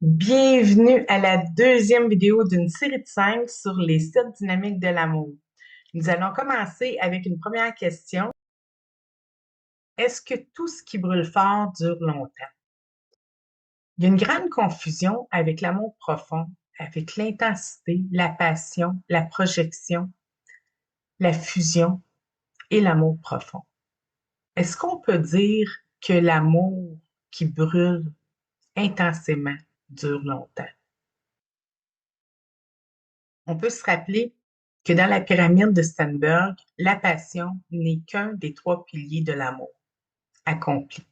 Bienvenue à la deuxième vidéo d'une série de 5 sur les 7 dynamiques de l'amour. Nous allons commencer avec une première question. Est-ce que tout ce qui brûle fort dure longtemps? Il y a une grande confusion avec l'amour profond, avec l'intensité, la passion, la projection, la fusion et l'amour profond. Est-ce qu'on peut dire que l'amour qui brûle intensément dure longtemps? On peut se rappeler que dans la pyramide de Sternberg, la passion n'est qu'un des 3 piliers de l'amour accompli.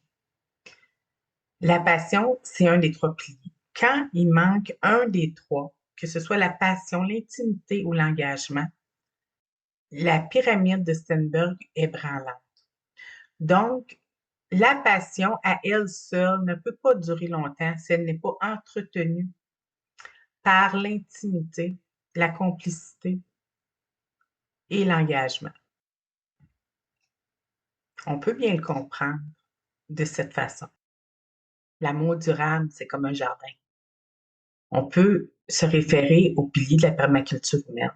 La passion, c'est un des 3 piliers. Quand il manque un des trois, que ce soit la passion, l'intimité ou l'engagement, la pyramide de Sternberg est branlante. Donc, la passion à elle seule ne peut pas durer longtemps si elle n'est pas entretenue par l'intimité, la complicité et l'engagement. On peut bien le comprendre de cette façon. L'amour durable, c'est comme un jardin. On peut se référer aux piliers de la permaculture humaine.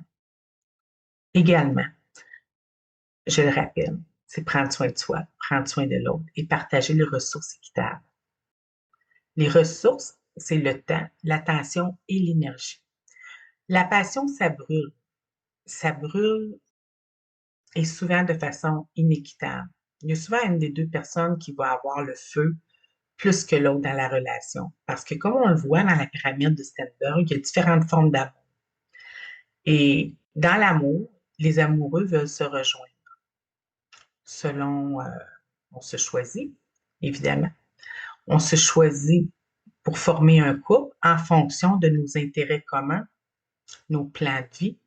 Également, je le rappelle, c'est prendre soin de soi, prendre soin de l'autre et partager les ressources équitables. Les ressources, c'est le temps, l'attention et l'énergie. La passion, ça brûle. Ça brûle et souvent de façon inéquitable. Il y a souvent une des deux personnes qui va avoir le feu plus que l'autre dans la relation. Parce que comme on le voit dans la pyramide de Sternberg, il y a différentes formes d'amour. Et dans l'amour, les amoureux veulent se rejoindre selon, on se choisit, évidemment. On se choisit pour former un couple en fonction de nos intérêts communs, nos plans de vie.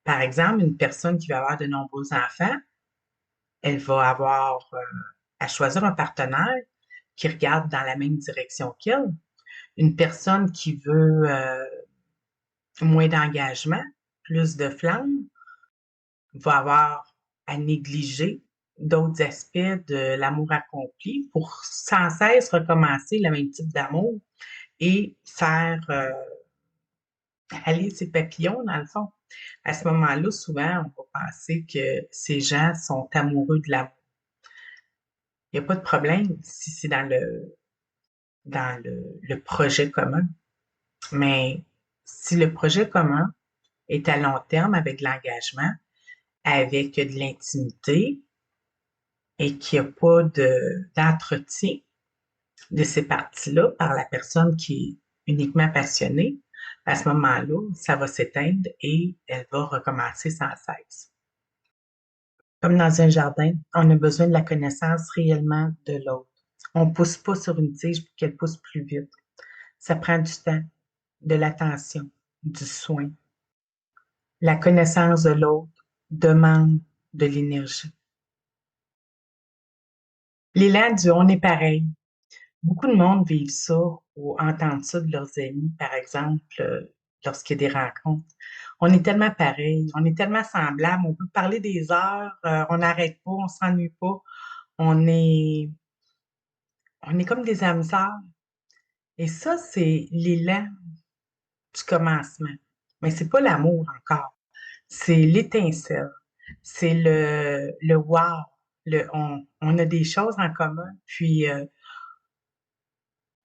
Par exemple, une personne qui va avoir de nombreux enfants, elle va avoir à choisir un partenaire qui regarde dans la même direction qu'elle. Une personne qui veut moins d'engagement, plus de flamme, va avoir à négliger d'autres aspects de l'amour accompli pour sans cesse recommencer le même type d'amour et faire aller ses papillons, dans le fond. À ce moment-là, souvent, on va penser que ces gens sont amoureux de l'amour. Il n'y a pas de problème si c'est dans le projet commun. Mais si le projet commun est à long terme avec de l'engagement, avec de l'intimité et qu'il n'y a pas d'entretien de ces parties-là par la personne qui est uniquement passionnée, à ce moment-là, ça va s'éteindre et elle va recommencer sans cesse. Comme dans un jardin, on a besoin de la connaissance réellement de l'autre. On ne pousse pas sur une tige pour qu'elle pousse plus vite. Ça prend du temps, de l'attention, du soin. La connaissance de l'autre demande de l'énergie. L'élan du on est pareil. Beaucoup de monde vivent ça ou entendent ça de leurs amis, par exemple, lorsqu'il y a des rencontres. On est tellement pareil, on est tellement semblables, on peut parler des heures, on n'arrête pas, on s'ennuie pas, on est, on est comme des âmes sœurs. Et ça, c'est l'élan du commencement. Mais c'est pas l'amour encore. C'est l'étincelle. C'est le wow. On a des choses en commun, puis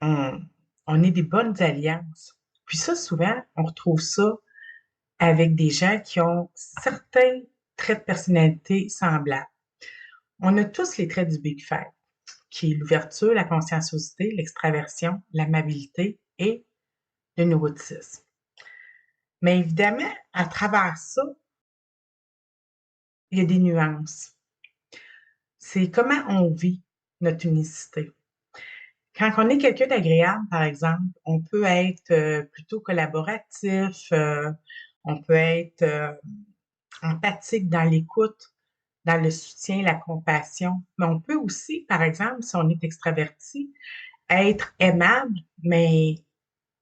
on, on est des bonnes alliances. Puis ça, souvent, on retrouve ça avec des gens qui ont certains traits de personnalité semblables. On a tous les traits du Big Five, qui est l'ouverture, la conscienciosité, l'extraversion, l'amabilité et le neuroticisme. Mais évidemment, à travers ça, il y a des nuances. C'est comment on vit notre unicité. Quand on est quelqu'un d'agréable, par exemple, on peut être plutôt collaboratif, on peut être empathique dans l'écoute, dans le soutien, la compassion. Mais on peut aussi, par exemple, si on est extraverti, être aimable, mais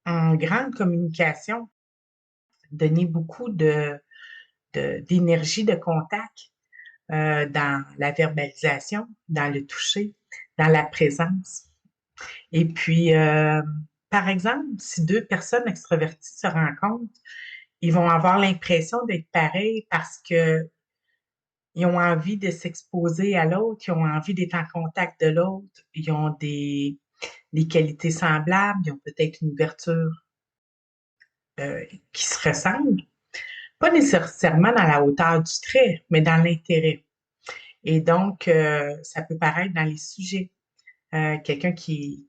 en grande communication, donner beaucoup d'énergie de contact dans la verbalisation, dans le toucher, dans la présence. Et puis, par exemple, si deux personnes extraverties se rencontrent, ils vont avoir l'impression d'être pareils parce que ils ont envie de s'exposer à l'autre, ils ont envie d'être en contact de l'autre, ils ont des qualités semblables, ils ont peut-être une ouverture euh, qui se ressemble, pas nécessairement dans la hauteur du trait, mais dans l'intérêt. Et donc, ça peut paraître dans les sujets. Quelqu'un qui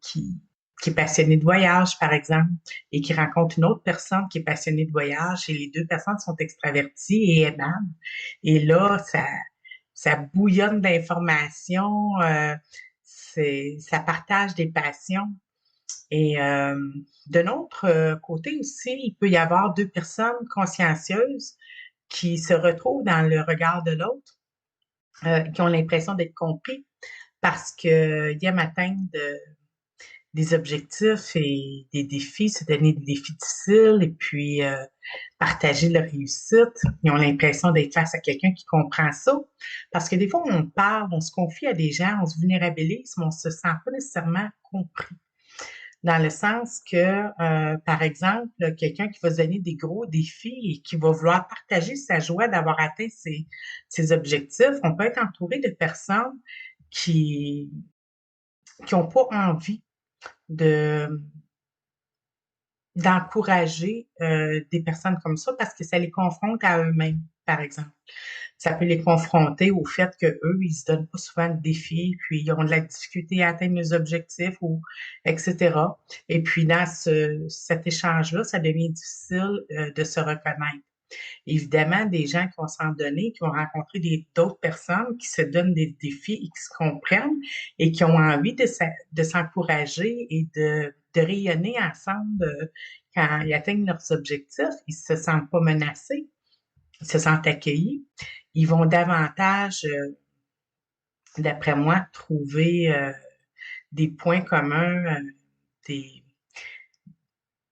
est passionné de voyage, par exemple, et qui rencontre une autre personne qui est passionnée de voyage, et les deux personnes sont extraverties et aimables. Et là, ça bouillonne d'informations, ça partage des passions. Et de notre côté aussi, il peut y avoir deux personnes consciencieuses qui se retrouvent dans le regard de l'autre, qui ont l'impression d'être compris parce qu'ils aiment atteindre des objectifs et des défis, se donner des défis difficiles et puis partager leur réussite. Ils ont l'impression d'être face à quelqu'un qui comprend ça. Parce que des fois, on parle, on se confie à des gens, on se vulnérabilise, mais on se sent pas nécessairement compris. Dans le sens que, par exemple, quelqu'un qui va se donner des gros défis et qui va vouloir partager sa joie d'avoir atteint ses objectifs, on peut être entouré de personnes qui qui n'ont pas envie de d'encourager des personnes comme ça parce que ça les confronte à eux-mêmes, par exemple. Ça peut les confronter au fait que eux, ils se donnent pas souvent de défis, puis ils ont de la difficulté à atteindre leurs objectifs ou etc. Et puis dans cet échange-là, ça devient difficile de se reconnaître. Évidemment, des gens qui vont s'en donner, qui vont rencontrer d'autres personnes qui se donnent des défis et qui se comprennent et qui ont envie de s'encourager et de rayonner ensemble quand ils atteignent leurs objectifs. Ils se sentent pas menacés, ils se sentent accueillis. Ils vont davantage, d'après moi, trouver des points communs, des,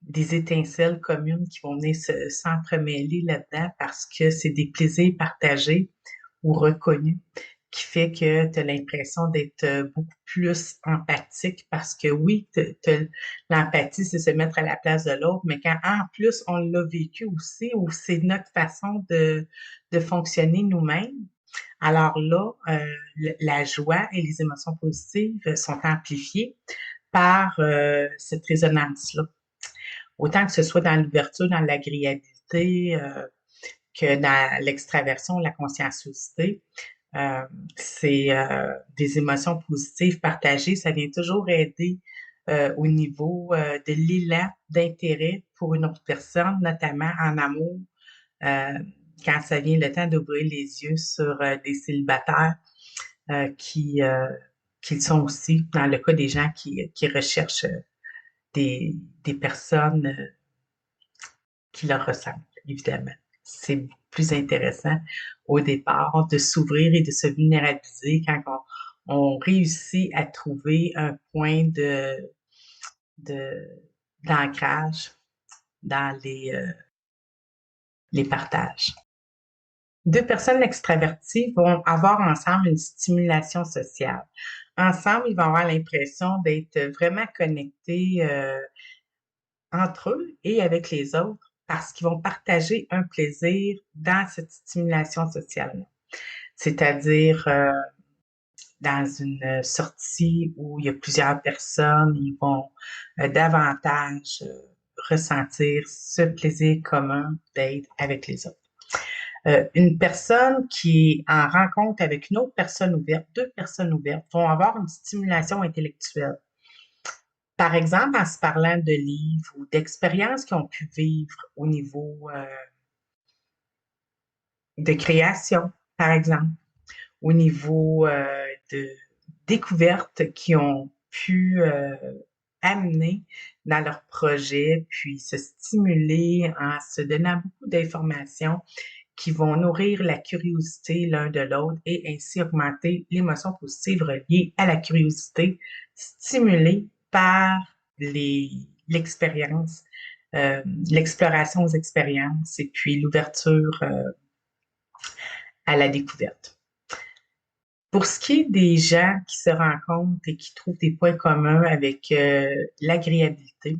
des étincelles communes qui vont venir s'entremêler là-dedans parce que c'est des plaisirs partagés ou reconnus qui fait que tu as l'impression d'être beaucoup plus empathique parce que oui, l'empathie, c'est se mettre à la place de l'autre, mais quand en plus on l'a vécu aussi, ou c'est notre façon de fonctionner nous-mêmes, alors là, la joie et les émotions positives sont amplifiées par cette résonance-là. Autant que ce soit dans l'ouverture, dans l'agréabilité, que dans l'extraversion, la conscienciosité. Euh, c'est des émotions positives partagées. Ça vient toujours aider au niveau de l'élan d'intérêt pour une autre personne, notamment en amour, euh, quand ça vient le temps d'ouvrir les yeux sur des célibataires qui le sont aussi, dans le cas des gens qui recherchent des, des personnes qui leur ressemblent, évidemment. C'est beaucoup plus intéressant au départ de s'ouvrir et de se vulnérabiliser quand on réussit à trouver un point de, d'ancrage dans les partages. Deux personnes extraverties vont avoir ensemble une stimulation sociale. Ensemble, ils vont avoir l'impression d'être vraiment connectés entre eux et avec les autres parce qu'ils vont partager un plaisir dans cette stimulation sociale. C'est-à-dire dans une sortie où il y a plusieurs personnes, ils vont davantage ressentir ce plaisir commun d'être avec les autres. Une personne qui est en rencontre avec une autre personne ouverte, deux personnes ouvertes, vont avoir une stimulation intellectuelle. Par exemple, en se parlant de livres ou d'expériences qu'ils ont pu vivre au niveau de création, par exemple, au niveau de découvertes qu'ils ont pu amener dans leur projet, puis se stimuler en se donnant beaucoup d'informations qui vont nourrir la curiosité l'un de l'autre et ainsi augmenter l'émotion positive reliée à la curiosité, stimulée par l'expérience, l'exploration aux expériences et puis l'ouverture à la découverte. Pour ce qui est des gens qui se rencontrent et qui trouvent des points communs avec l'agréabilité,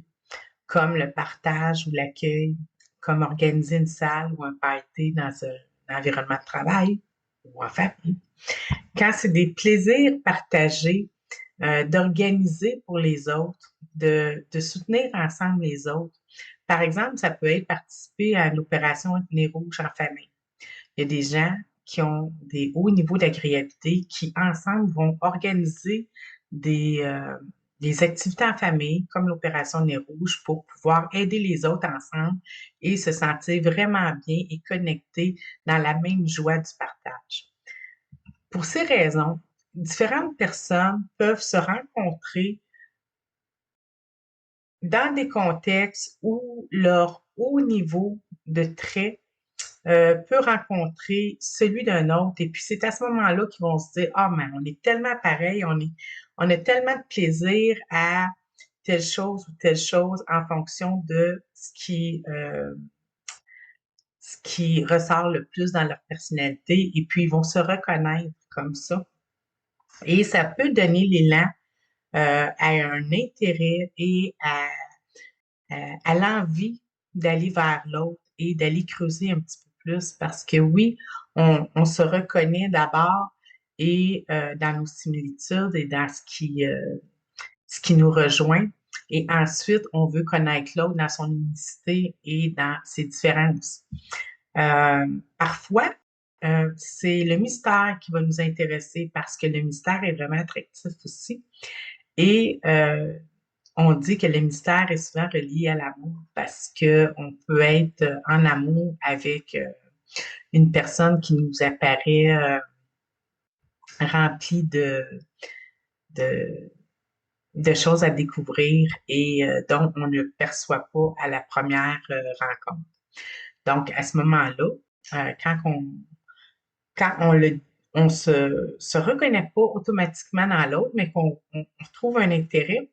comme le partage ou l'accueil, comme organiser une salle ou un party dans un environnement de travail ou en famille. Quand c'est des plaisirs partagés, d'organiser pour les autres, de soutenir ensemble les autres. Par exemple, ça peut être participer à l'opération Nez Rouge en famille. Il y a des gens qui ont des hauts niveaux d'agréabilité qui, ensemble, vont organiser des, euh, des activités en famille, comme l'opération Nez Rouge, pour pouvoir aider les autres ensemble et se sentir vraiment bien et connectés dans la même joie du partage. Pour ces raisons, différentes personnes peuvent se rencontrer dans des contextes où leur haut niveau de trait peut rencontrer celui d'un autre. Et puis, c'est à ce moment-là qu'ils vont se dire, ah, mais on est tellement pareil, on a tellement de plaisir à telle chose ou telle chose en fonction de ce qui ressort le plus dans leur personnalité. Et puis, ils vont se reconnaître comme ça. Et ça peut donner l'élan à un intérêt et à l'envie d'aller vers l'autre et d'aller creuser un petit peu plus parce que oui, on se reconnaît d'abord et dans nos similitudes et dans ce qui nous rejoint. Et ensuite, on veut connaître l'autre dans son unicité et dans ses différences. Parfois, c'est le mystère qui va nous intéresser parce que le mystère est vraiment attractif aussi. Et on dit que le mystère est souvent relié à l'amour parce que on peut être en amour avec une personne qui nous apparaît remplie de, de choses à découvrir et dont on ne perçoit pas à la première rencontre. Donc, à ce moment-là, quand on se reconnaît pas automatiquement dans l'autre, mais qu'on trouve un intérêt,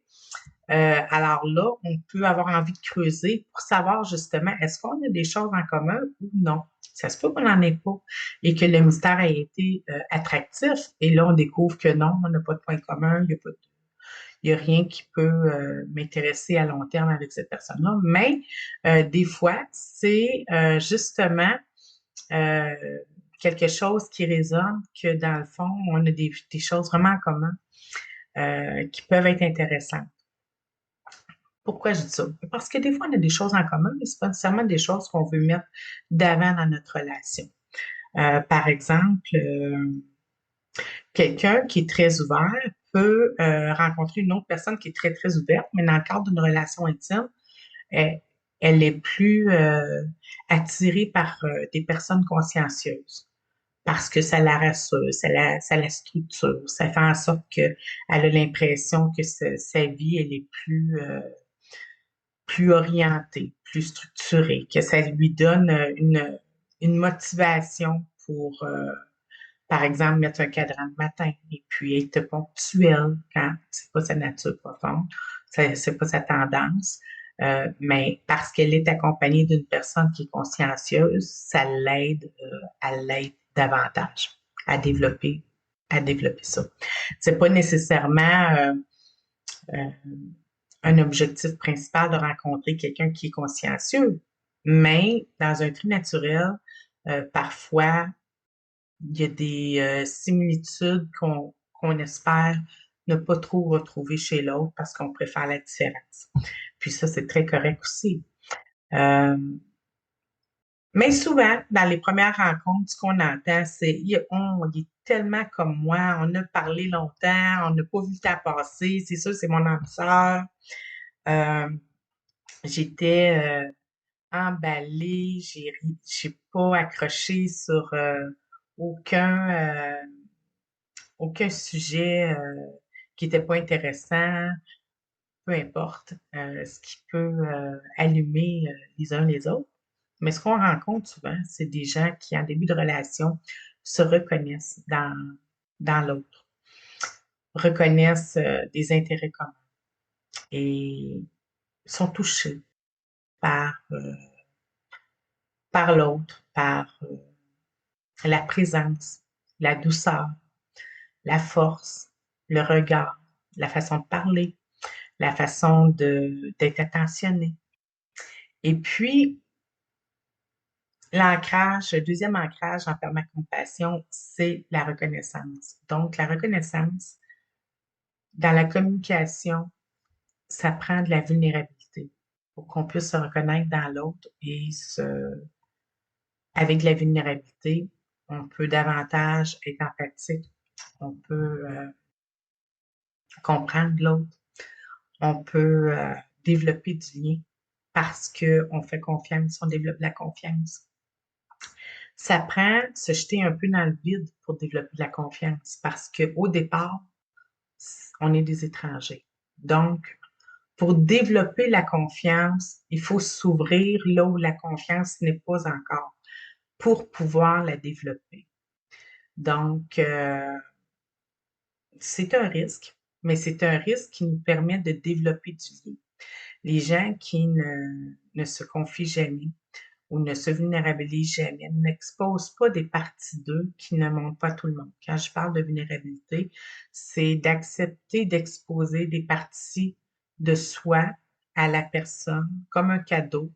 alors là, on peut avoir envie de creuser pour savoir justement, est-ce qu'on a des choses en commun ou non? Ça se peut qu'on n'en ait pas et que le mystère ait été attractif. Et là, on découvre que non, on n'a pas de point commun, il y a rien qui peut m'intéresser à long terme avec cette personne-là. Mais des fois, c'est justement euh, quelque chose qui résonne, que dans le fond, on a des choses vraiment en commun qui peuvent être intéressantes. Pourquoi je dis ça? Parce que des fois, on a des choses en commun, mais c'est pas nécessairement des choses qu'on veut mettre d'avant dans notre relation. Par exemple, quelqu'un qui est très ouvert peut rencontrer une autre personne qui est très, très ouverte, mais dans le cadre d'une relation intime, elle, elle est plus attirée par des personnes consciencieuses parce que ça la rassure, ça la structure, ça fait en sorte qu'elle a l'impression que sa vie, elle est plus orientée, plus structurée, que ça lui donne une motivation pour, par exemple, mettre un cadran le matin et puis être ponctuel quand c'est pas sa nature profonde, c'est pas sa tendance. Mais parce qu'elle est accompagnée d'une personne qui est consciencieuse, ça l'aide à l'être davantage, à développer, à développer ça. C'est pas nécessairement euh, un objectif principal de rencontrer quelqu'un qui est consciencieux, mais dans un tri naturel, parfois, il y a des similitudes qu'on espère ne pas trop retrouver chez l'autre parce qu'on préfère la différence. Puis ça, c'est très correct aussi. Euh, mais souvent, dans les premières rencontres, ce qu'on entend, c'est il est tellement comme moi, on a parlé longtemps, on n'a pas vu le temps passer, c'est sûr, c'est mon âme sœur. Euh, J'étais emballée, j'ai pas accroché sur aucun aucun sujet qui était pas intéressant, peu importe, ce qui peut allumer les uns les autres. Mais ce qu'on rencontre souvent, c'est des gens qui, en début de relation, se reconnaissent dans l'autre, reconnaissent des intérêts communs et sont touchés par, par l'autre, par la présence, la douceur, la force, le regard, la façon de parler, la façon d'être attentionné. Et puis, l'ancrage, le deuxième ancrage en permacompassion, c'est la reconnaissance. Donc, la reconnaissance, dans la communication, ça prend de la vulnérabilité pour qu'on puisse se reconnaître dans l'autre avec de la vulnérabilité, on peut davantage être empathique, on peut comprendre l'autre, on peut développer du lien parce qu'on fait confiance, on développe la confiance. Ça prend se jeter un peu dans le vide pour développer de la confiance parce qu'au départ, on est des étrangers. Donc, pour développer la confiance, il faut s'ouvrir là où la confiance n'est pas encore pour pouvoir la développer. Donc, c'est un risque, mais c'est un risque qui nous permet de développer du lien. Les gens qui ne se confient jamais ou ne se vulnérabilisent jamais n'exposent pas des parties d'eux qui ne montrent pas à tout le monde. Quand je parle de vulnérabilité, c'est d'accepter d'exposer des parties de soi à la personne comme un cadeau,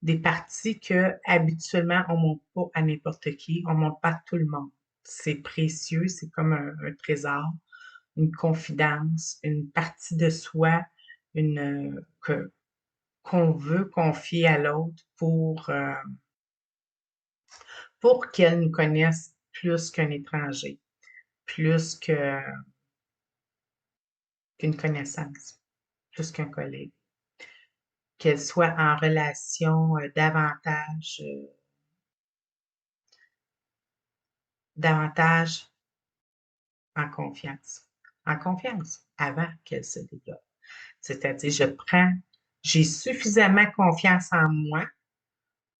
des parties que habituellement on montre pas à n'importe qui, on montre pas à tout le monde. C'est précieux, c'est comme un trésor, une confidence, une partie de soi, qu'on veut confier à l'autre pour qu'elle nous connaisse plus qu'un étranger, plus qu'une connaissance, plus qu'un collègue, qu'elle soit en relation davantage en confiance. En confiance avant qu'elle se développe. C'est-à-dire, j'ai suffisamment confiance en moi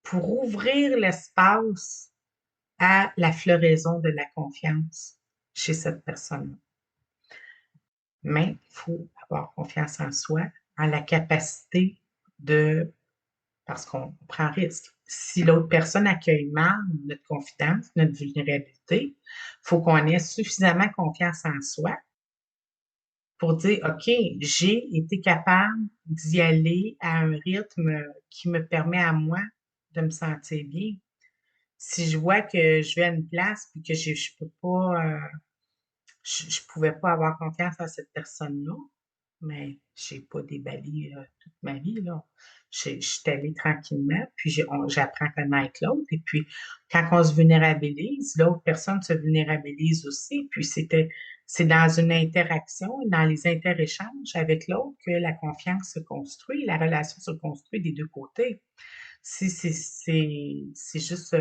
pour ouvrir l'espace à la floraison de la confiance chez cette personne-là. Mais il faut avoir confiance en soi, en la capacité parce qu'on prend risque. Si l'autre personne accueille mal notre confidence, notre vulnérabilité, il faut qu'on ait suffisamment confiance en soi pour dire, OK, j'ai été capable d'y aller à un rythme qui me permet à moi de me sentir bien. Si je vois que je vais à une place puis que je peux pas, je pouvais pas avoir confiance à cette personne-là, mais j'ai pas déballé toute ma vie, là. Je suis allée tranquillement, puis j'apprends à connaître l'autre. Et puis, quand on se vulnérabilise, l'autre personne se vulnérabilise aussi. Puis c'est dans une interaction, dans les interéchanges avec l'autre que la confiance se construit, la relation se construit des deux côtés. Si c'est juste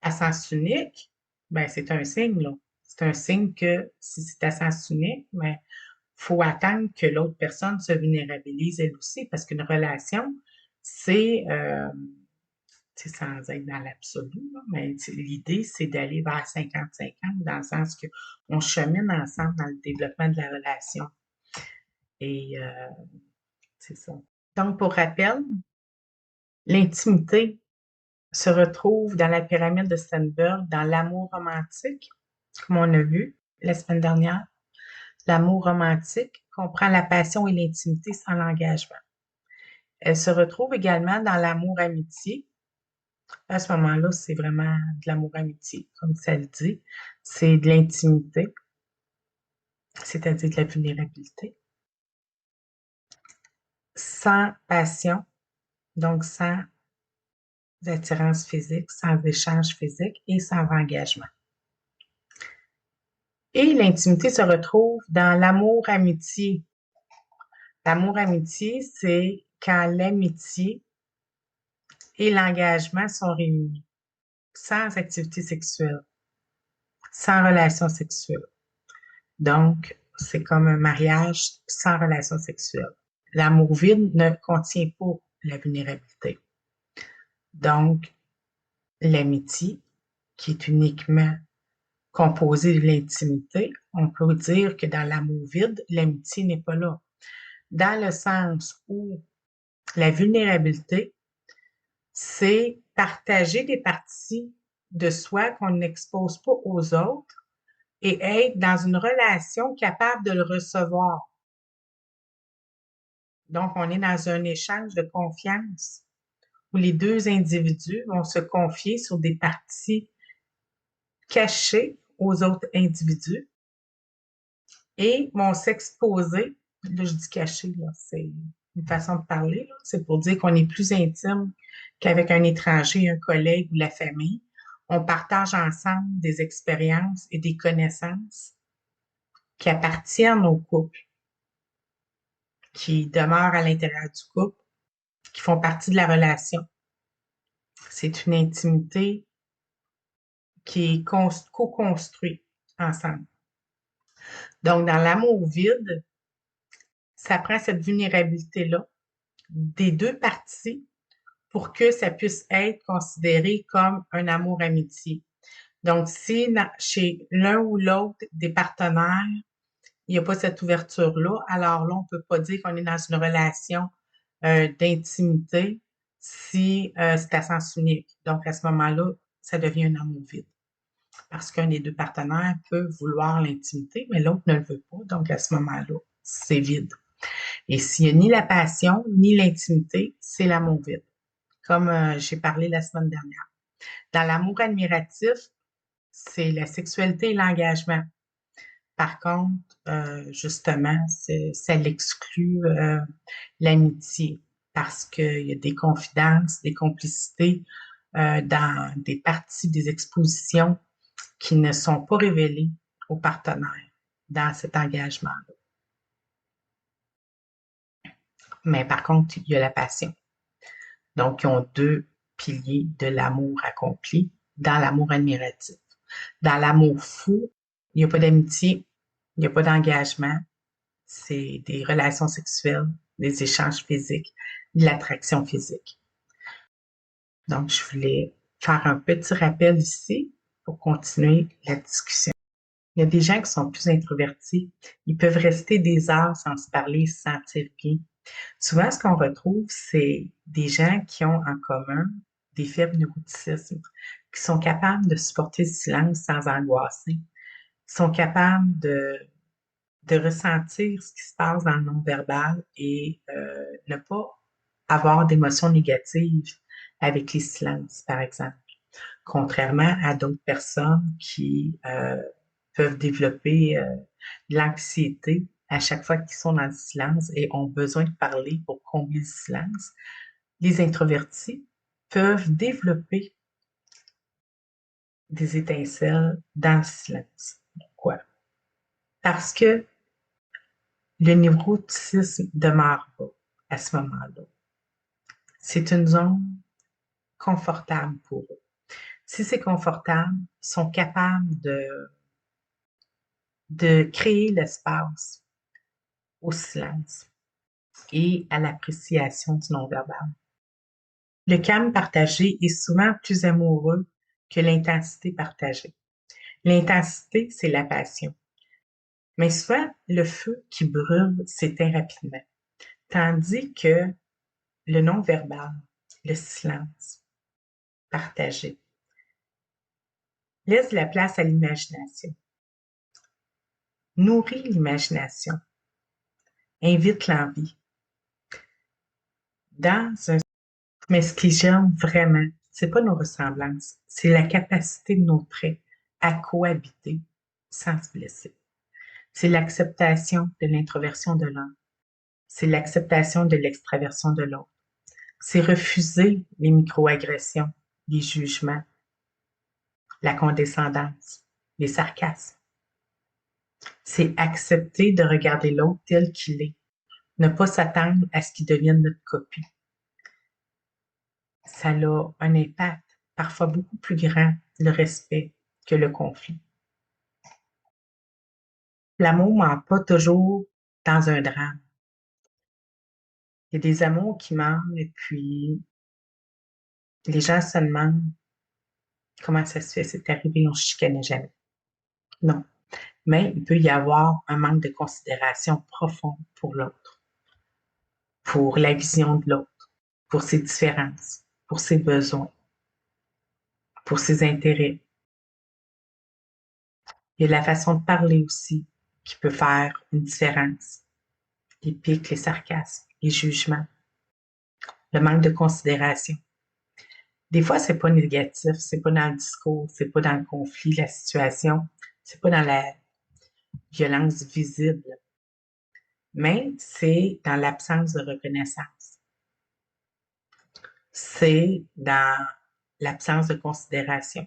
à sens unique, ben c'est un signe, là. C'est un signe que si c'est à sens unique, mais faut attendre que l'autre personne se vulnérabilise elle aussi, parce qu'une relation, c'est, sans être dans l'absolu, là, mais l'idée, c'est d'aller vers 50-50, dans le sens que on chemine ensemble dans le développement de la relation. Et c'est ça. Donc, pour rappel, l'intimité se retrouve dans la pyramide de Steinberg, dans l'amour romantique, comme on a vu la semaine dernière. L'amour romantique comprend la passion et l'intimité sans l'engagement. Elle se retrouve également dans l'amour-amitié. À ce moment-là, c'est vraiment de l'amour-amitié, comme ça le dit. C'est de l'intimité, c'est-à-dire de la vulnérabilité. Sans passion, donc sans attirance physique, sans échange physique et sans engagement. Et l'intimité se retrouve dans l'amour-amitié. L'amour-amitié, c'est quand l'amitié et l'engagement sont réunis, sans activité sexuelle, sans relation sexuelle. Donc, c'est comme un mariage sans relation sexuelle. L'amour vide ne contient pas la vulnérabilité. Donc, l'amitié, qui est uniquement composée de l'intimité, on peut dire que dans l'amour vide, l'amitié n'est pas là. Dans le sens où la vulnérabilité, c'est partager des parties de soi qu'on n'expose pas aux autres et être dans une relation capable de le recevoir. Donc, on est dans un échange de confiance où les deux individus vont se confier sur des parties cachées aux autres individus et vont s'exposer. Là, je dis caché, là, c'est une façon de parler, là. C'est pour dire qu'on est plus intime qu'avec un étranger, un collègue ou la famille. On partage ensemble des expériences et des connaissances qui appartiennent au couple, qui demeurent à l'intérieur du couple, qui font partie de la relation. C'est une intimité qui est co-construite ensemble. Donc, dans l'amour vide, ça prend cette vulnérabilité-là des deux parties pour que ça puisse être considéré comme un amour-amitié. Donc, si chez l'un ou l'autre des partenaires, il n'y a pas cette ouverture-là, alors là, on ne peut pas dire qu'on est dans une relation d'intimité si c'est à sens unique. Donc, à ce moment-là, ça devient un amour vide. Parce qu'un des deux partenaires peut vouloir l'intimité, mais l'autre ne le veut pas. Donc, à ce moment-là, c'est vide. Et s'il n'y a ni la passion, ni l'intimité, c'est l'amour vide, comme j'ai parlé la semaine dernière. Dans l'amour admiratif, c'est la sexualité et l'engagement. Par contre, justement, ça l'exclut l'amitié parce qu'il y a des confidences, des complicités dans des parties des expositions qui ne sont pas révélées aux partenaires dans cet engagement-là. Mais par contre, il y a la passion. Donc, ils ont deux piliers de l'amour accompli dans l'amour admiratif. Dans l'amour fou, il n'y a pas d'amitié, il n'y a pas d'engagement, c'est des relations sexuelles, des échanges physiques, de l'attraction physique. Donc, je voulais faire un petit rappel ici pour continuer la discussion. Il y a des gens qui sont plus introvertis. Ils peuvent rester des heures sans se parler, se sentir bien. Souvent, ce qu'on retrouve, c'est des gens qui ont en commun des faibles neuroticismes, qui sont capables de supporter le silence sans angoisser, qui sont capables de ressentir ce qui se passe dans le non-verbal et ne pas avoir d'émotions négatives avec les silences, par exemple. Contrairement à d'autres personnes qui peuvent développer de l'anxiété à chaque fois qu'ils sont dans le silence et ont besoin de parler pour combler le silence, les introvertis peuvent développer des étincelles dans le silence. Pourquoi? Parce que le neuroticisme demeure pas à ce moment-là. C'est une zone confortable pour eux. Si c'est confortable, ils sont capables de créer l'espace au silence et à l'appréciation du non-verbal. Le calme partagé est souvent plus amoureux que l'intensité partagée. L'intensité, c'est la passion. Mais souvent, le feu qui brûle s'éteint rapidement. Tandis que le non-verbal, le silence partagé, laisse la place à l'imagination, nourrit l'imagination, invite l'envie. Mais ce qui j'aime vraiment, c'est pas nos ressemblances, c'est la capacité de nos traits à cohabiter sans se blesser. C'est l'acceptation de l'introversion de l'un. C'est l'acceptation de l'extraversion de l'autre. C'est refuser les microagressions, les jugements, la condescendance, les sarcasmes. C'est accepter de regarder l'autre tel qu'il est, ne pas s'attendre à ce qu'il devienne notre copie. Ça a un impact parfois beaucoup plus grand, le respect, que le conflit. L'amour ne ment pas toujours dans un drame. Il y a des amours qui mentent et puis les gens se demandent comment ça se fait, c'est arrivé, on ne se chicanait jamais. Non. Mais il peut y avoir un manque de considération profond pour l'autre, pour la vision de l'autre, pour ses différences, pour ses besoins, pour ses intérêts. Il y a la façon de parler aussi qui peut faire une différence. Les pics, les sarcasmes. les jugements, le manque de considération. Des fois, c'est pas négatif, c'est pas dans le discours, c'est pas dans le conflit, la situation, c'est pas dans la violence visible, mais c'est dans l'absence de reconnaissance. C'est dans l'absence de considération,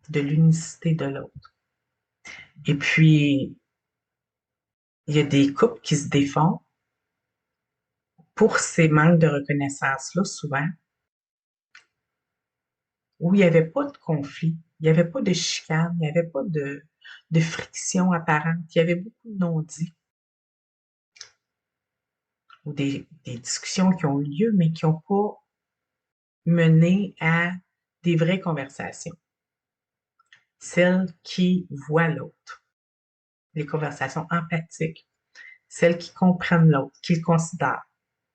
de l'unicité de l'autre. Et puis, il y a des couples qui se défont pour ces manques de reconnaissance-là, souvent, où il n'y avait pas de conflit, il n'y avait pas de chicane, il n'y avait pas de friction apparente, il y avait beaucoup de non-dits ou des discussions qui ont eu lieu, mais qui n'ont pas mené à des vraies conversations, celles qui voient l'autre, les conversations empathiques, celles qui comprennent l'autre, qui le considèrent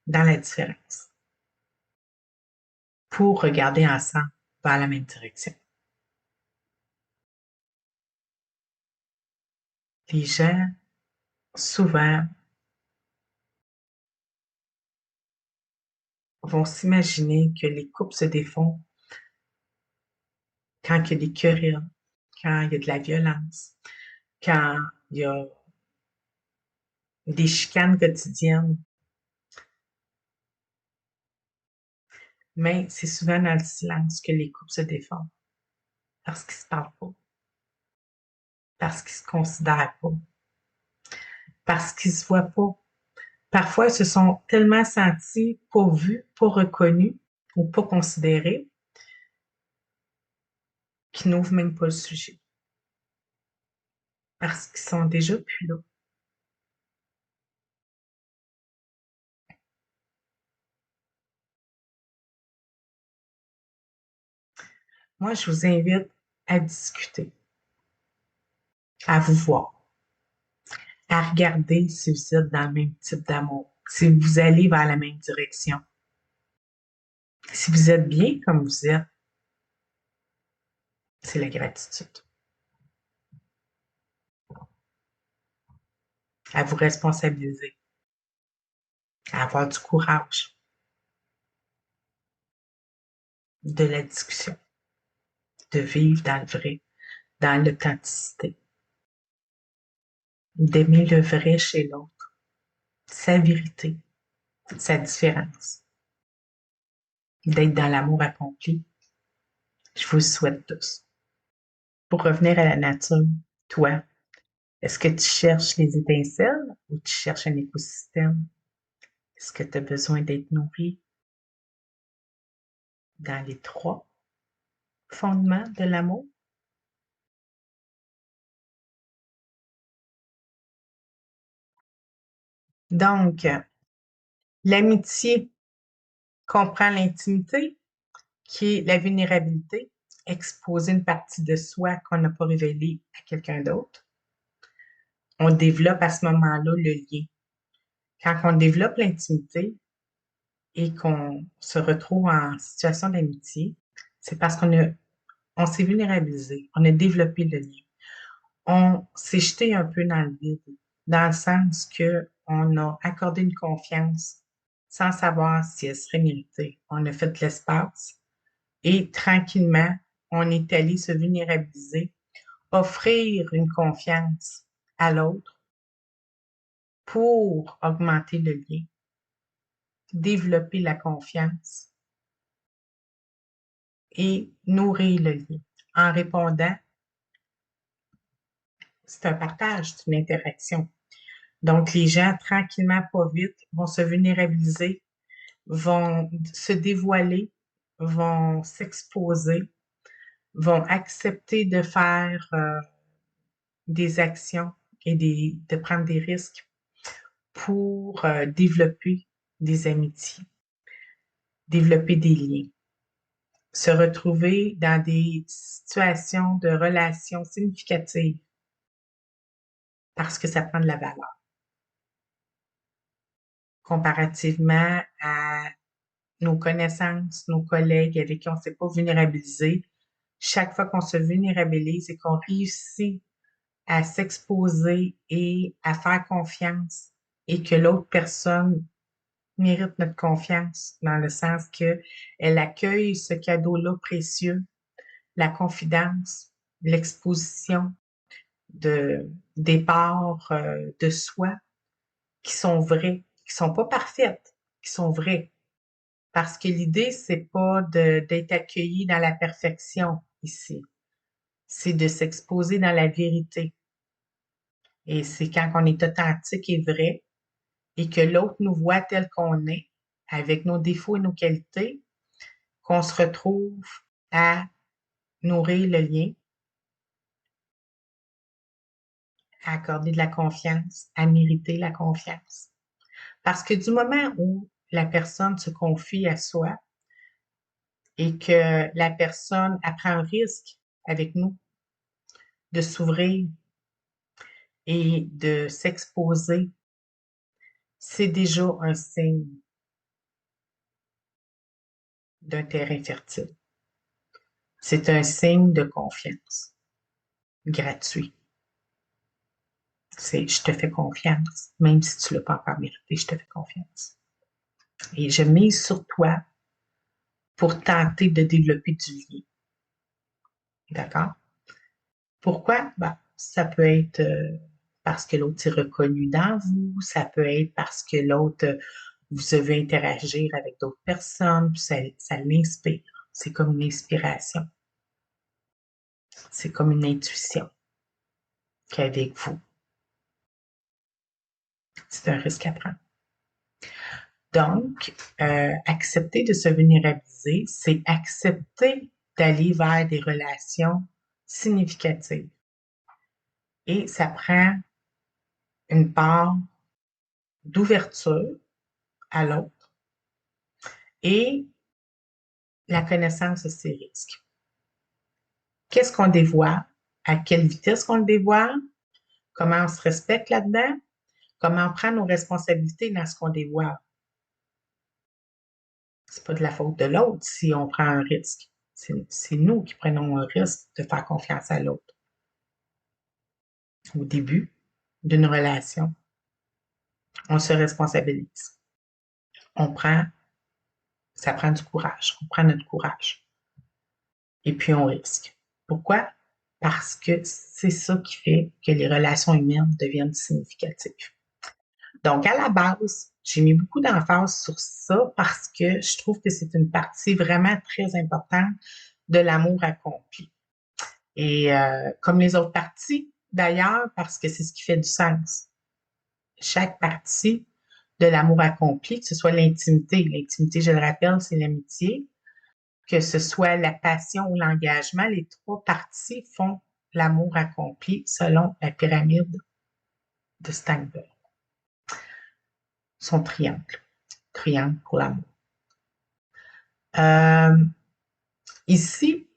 dans la différence, pour regarder ensemble vers la même direction. Les gens, souvent, vont s'imaginer que les couples se défont quand il y a des querelles, quand il y a de la violence, quand il y a des chicanes quotidiennes. Mais c'est souvent dans le silence que les couples se défendent, parce qu'ils ne se parlent pas, parce qu'ils ne se considèrent pas, parce qu'ils ne se voient pas. Parfois, ils se sont tellement sentis pas vus, pas reconnus ou pas considérés qu'ils n'ouvrent même pas le sujet, parce qu'ils sont déjà plus là. Moi, je vous invite à discuter, à vous voir, à regarder si vous êtes dans le même type d'amour, si vous allez vers la même direction, si vous êtes bien comme vous êtes, c'est la gratitude. À vous responsabiliser, à avoir du courage, de la discussion, de vivre dans le vrai, dans l'authenticité, d'aimer le vrai chez l'autre, sa vérité, sa différence, d'être dans l'amour accompli. Je vous le souhaite tous. Pour revenir à la nature, toi, est-ce que tu cherches les étincelles ou tu cherches un écosystème? Est-ce que tu as besoin d'être nourri dans les trois fondements de l'amour? Donc, l'amitié comprend l'intimité, qui est la vulnérabilité, exposer une partie de soi qu'on n'a pas révélée à quelqu'un d'autre. On développe à ce moment-là le lien. Quand on développe l'intimité et qu'on se retrouve en situation d'amitié, c'est parce on s'est vulnérabilisé, on a développé le lien. On s'est jeté un peu dans le vide, dans le sens que on a accordé une confiance sans savoir si elle serait méritée. On a fait de l'espace et tranquillement, on est allé se vulnérabiliser, offrir une confiance à l'autre pour augmenter le lien, développer la confiance et nourrir le lien en répondant. C'est un partage, c'est une interaction. Donc, les gens, tranquillement, pas vite, vont se vulnérabiliser, vont se dévoiler, vont s'exposer, vont accepter de faire des actions et de prendre des risques pour développer des amitiés, développer des liens, se retrouver dans des situations de relations significatives parce que ça prend de la valeur comparativement à nos connaissances, nos collègues avec qui on ne s'est pas vulnérabilisé. Chaque fois qu'on se vulnérabilise et qu'on réussit à s'exposer et à faire confiance et que l'autre personne mérite notre confiance dans le sens que elle accueille ce cadeau-là précieux, la confidence, l'exposition des parts de soi qui sont vraies, qui sont pas parfaites, qui sont vraies. Parce que l'idée, c'est pas d'être accueilli dans la perfection ici. C'est de s'exposer dans la vérité. Et c'est quand on est authentique et vrai et que l'autre nous voit tel qu'on est, avec nos défauts et nos qualités, qu'on se retrouve à nourrir le lien, à accorder de la confiance, à mériter la confiance. Parce que du moment où la personne se confie à soi et que la personne apprend un risque avec nous de s'ouvrir et de s'exposer, c'est déjà un signe d'un terrain fertile. C'est un signe de confiance gratuit. C'est je te fais confiance, même si tu ne l'as pas encore mérité, je te fais confiance. Et je mise sur toi pour tenter de développer du lien. D'accord? Pourquoi? Ben, ça peut être parce que l'autre est reconnu dans vous, ça peut être parce que l'autre, vous avez interagir avec d'autres personnes, puis ça l'inspire. C'est comme une inspiration. C'est comme une intuition qu'avec vous. C'est un risque à prendre. Donc, accepter de se vulnérabiliser, c'est accepter d'aller vers des relations significatives. Et ça prend une part d'ouverture à l'autre et la connaissance de ses risques. Qu'est-ce qu'on dévoile? À quelle vitesse qu'on le dévoile? Comment on se respecte là-dedans? Comment on prend nos responsabilités dans ce qu'on dévoile? C'est pas de la faute de l'autre si on prend un risque. C'est nous qui prenons un risque de faire confiance à l'autre. Au début d'une relation, on se responsabilise. On prend, ça prend du courage. On prend notre courage. Et puis on risque. Pourquoi? Parce que c'est ça qui fait que les relations humaines deviennent significatives. Donc, à la base, j'ai mis beaucoup d'emphase sur ça parce que je trouve que c'est une partie vraiment très importante de l'amour accompli. Et comme les autres parties, d'ailleurs, parce que c'est ce qui fait du sens. Chaque partie de l'amour accompli, que ce soit l'intimité. L'intimité, je le rappelle, c'est l'amitié. Que ce soit la passion ou l'engagement, les trois parties font l'amour accompli selon la pyramide de Steinberg. Son triangle. Triangle pour l'amour. Ici,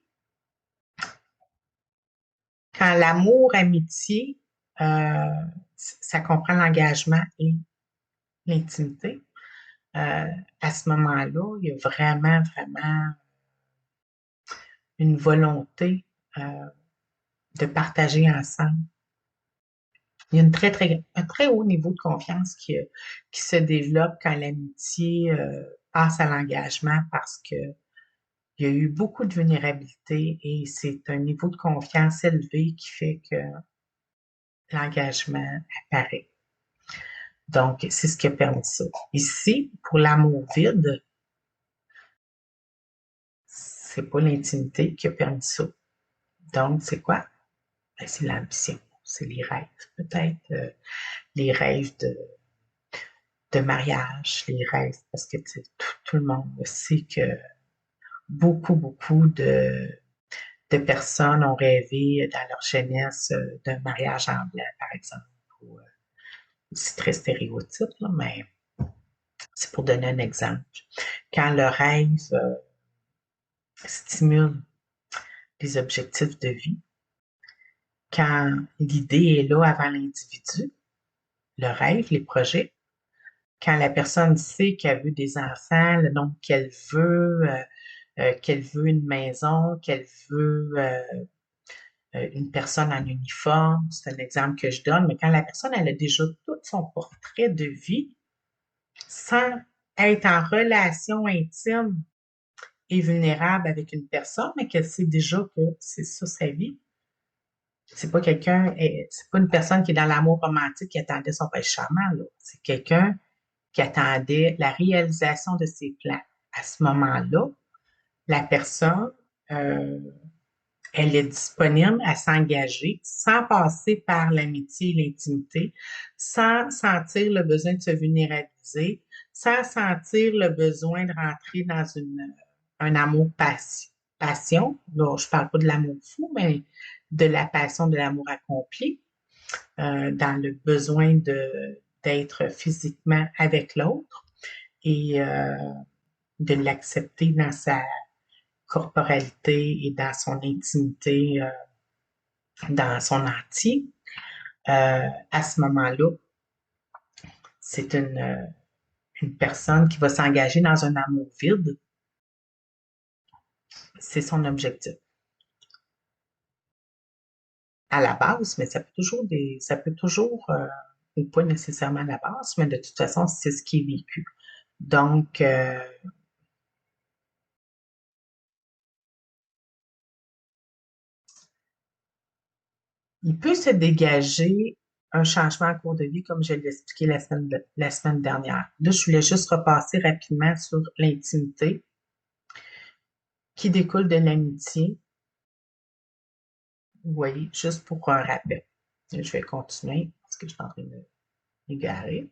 quand l'amour, amitié, ça comprend l'engagement et l'intimité, à ce moment-là, il y a vraiment, vraiment une volonté de partager ensemble. Il y a un très haut niveau de confiance qui se développe quand l'amitié passe à l'engagement parce que il y a eu beaucoup de vulnérabilité et c'est un niveau de confiance élevé qui fait que l'engagement apparaît. Donc, c'est ce qui a permis ça. Ici, pour l'amour vide, c'est pas l'intimité qui a permis ça. Donc, c'est quoi? Ben, c'est l'ambition, c'est les rêves, peut-être les rêves de mariage, les rêves, parce que tout le monde sait que beaucoup de personnes ont rêvé dans leur jeunesse d'un mariage en blanc, par exemple. C'est très stéréotype, là, mais c'est pour donner un exemple. Quand le rêve stimule les objectifs de vie, quand l'idée est là avant l'individu, le rêve, les projets, quand la personne sait qu'elle veut des enfants, le nombre qu'elle veut une maison, qu'elle veut une personne en uniforme, c'est un exemple que je donne, mais quand la personne, elle a déjà tout son portrait de vie sans être en relation intime et vulnérable avec une personne, mais qu'elle sait déjà que c'est ça sa vie. C'est pas c'est pas une personne qui est dans l'amour romantique qui attendait son prince charmant, là. C'est quelqu'un qui attendait la réalisation de ses plans. À ce moment-là, la personne, euh, elle est disponible à s'engager sans passer par l'amitié et l'intimité, sans sentir le besoin de se vulnérabiliser, sans sentir le besoin de rentrer dans un amour passion. Là, je parle pas de l'amour fou, mais de la passion de l'amour accompli, dans le besoin d'être physiquement avec l'autre et de l'accepter dans sa corporalité et dans son intimité, dans son entier. À ce moment-là, c'est une personne qui va s'engager dans un amour vide. C'est son objectif. À la base, mais ça peut toujours, ou pas nécessairement à la base, mais de toute façon, c'est ce qui est vécu. Donc, il peut se dégager un changement en cours de vie, comme je l'ai expliqué la semaine dernière. Là, je voulais juste repasser rapidement sur l'intimité qui découle de l'amitié. Vous voyez, juste pour un rappel. Je vais continuer parce que je suis en train de m'égarer.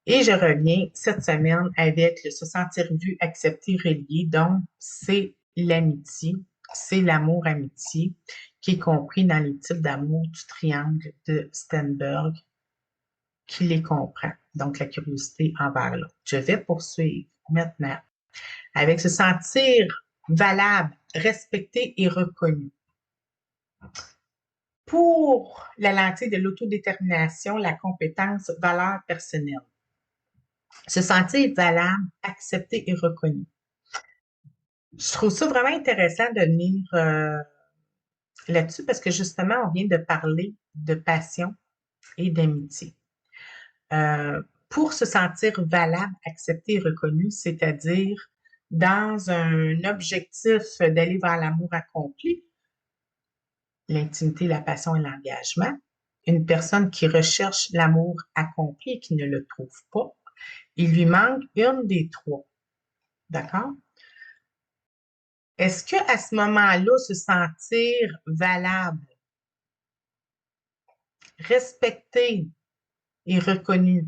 Et je reviens cette semaine avec le se sentir vu, accepté, relié. Donc, c'est l'amitié, c'est l'amour-amitié qui est compris dans les types d'amour du triangle de Sternberg qui les comprend. Donc, la curiosité envers l'autre. Je vais poursuivre maintenant avec se sentir valable, respecté et reconnu. Pour la lentille de l'autodétermination, la compétence valeur personnelle. Se sentir valable, accepté et reconnu. Je trouve ça vraiment intéressant de venir là-dessus parce que justement, on vient de parler de passion et d'amitié. Pour se sentir valable, accepté et reconnu, c'est-à-dire dans un objectif d'aller vers l'amour accompli, l'intimité, la passion et l'engagement, une personne qui recherche l'amour accompli et qui ne le trouve pas, il lui manque une des trois. D'accord? Est-ce qu'à ce moment-là, se sentir valable, respecté et reconnu,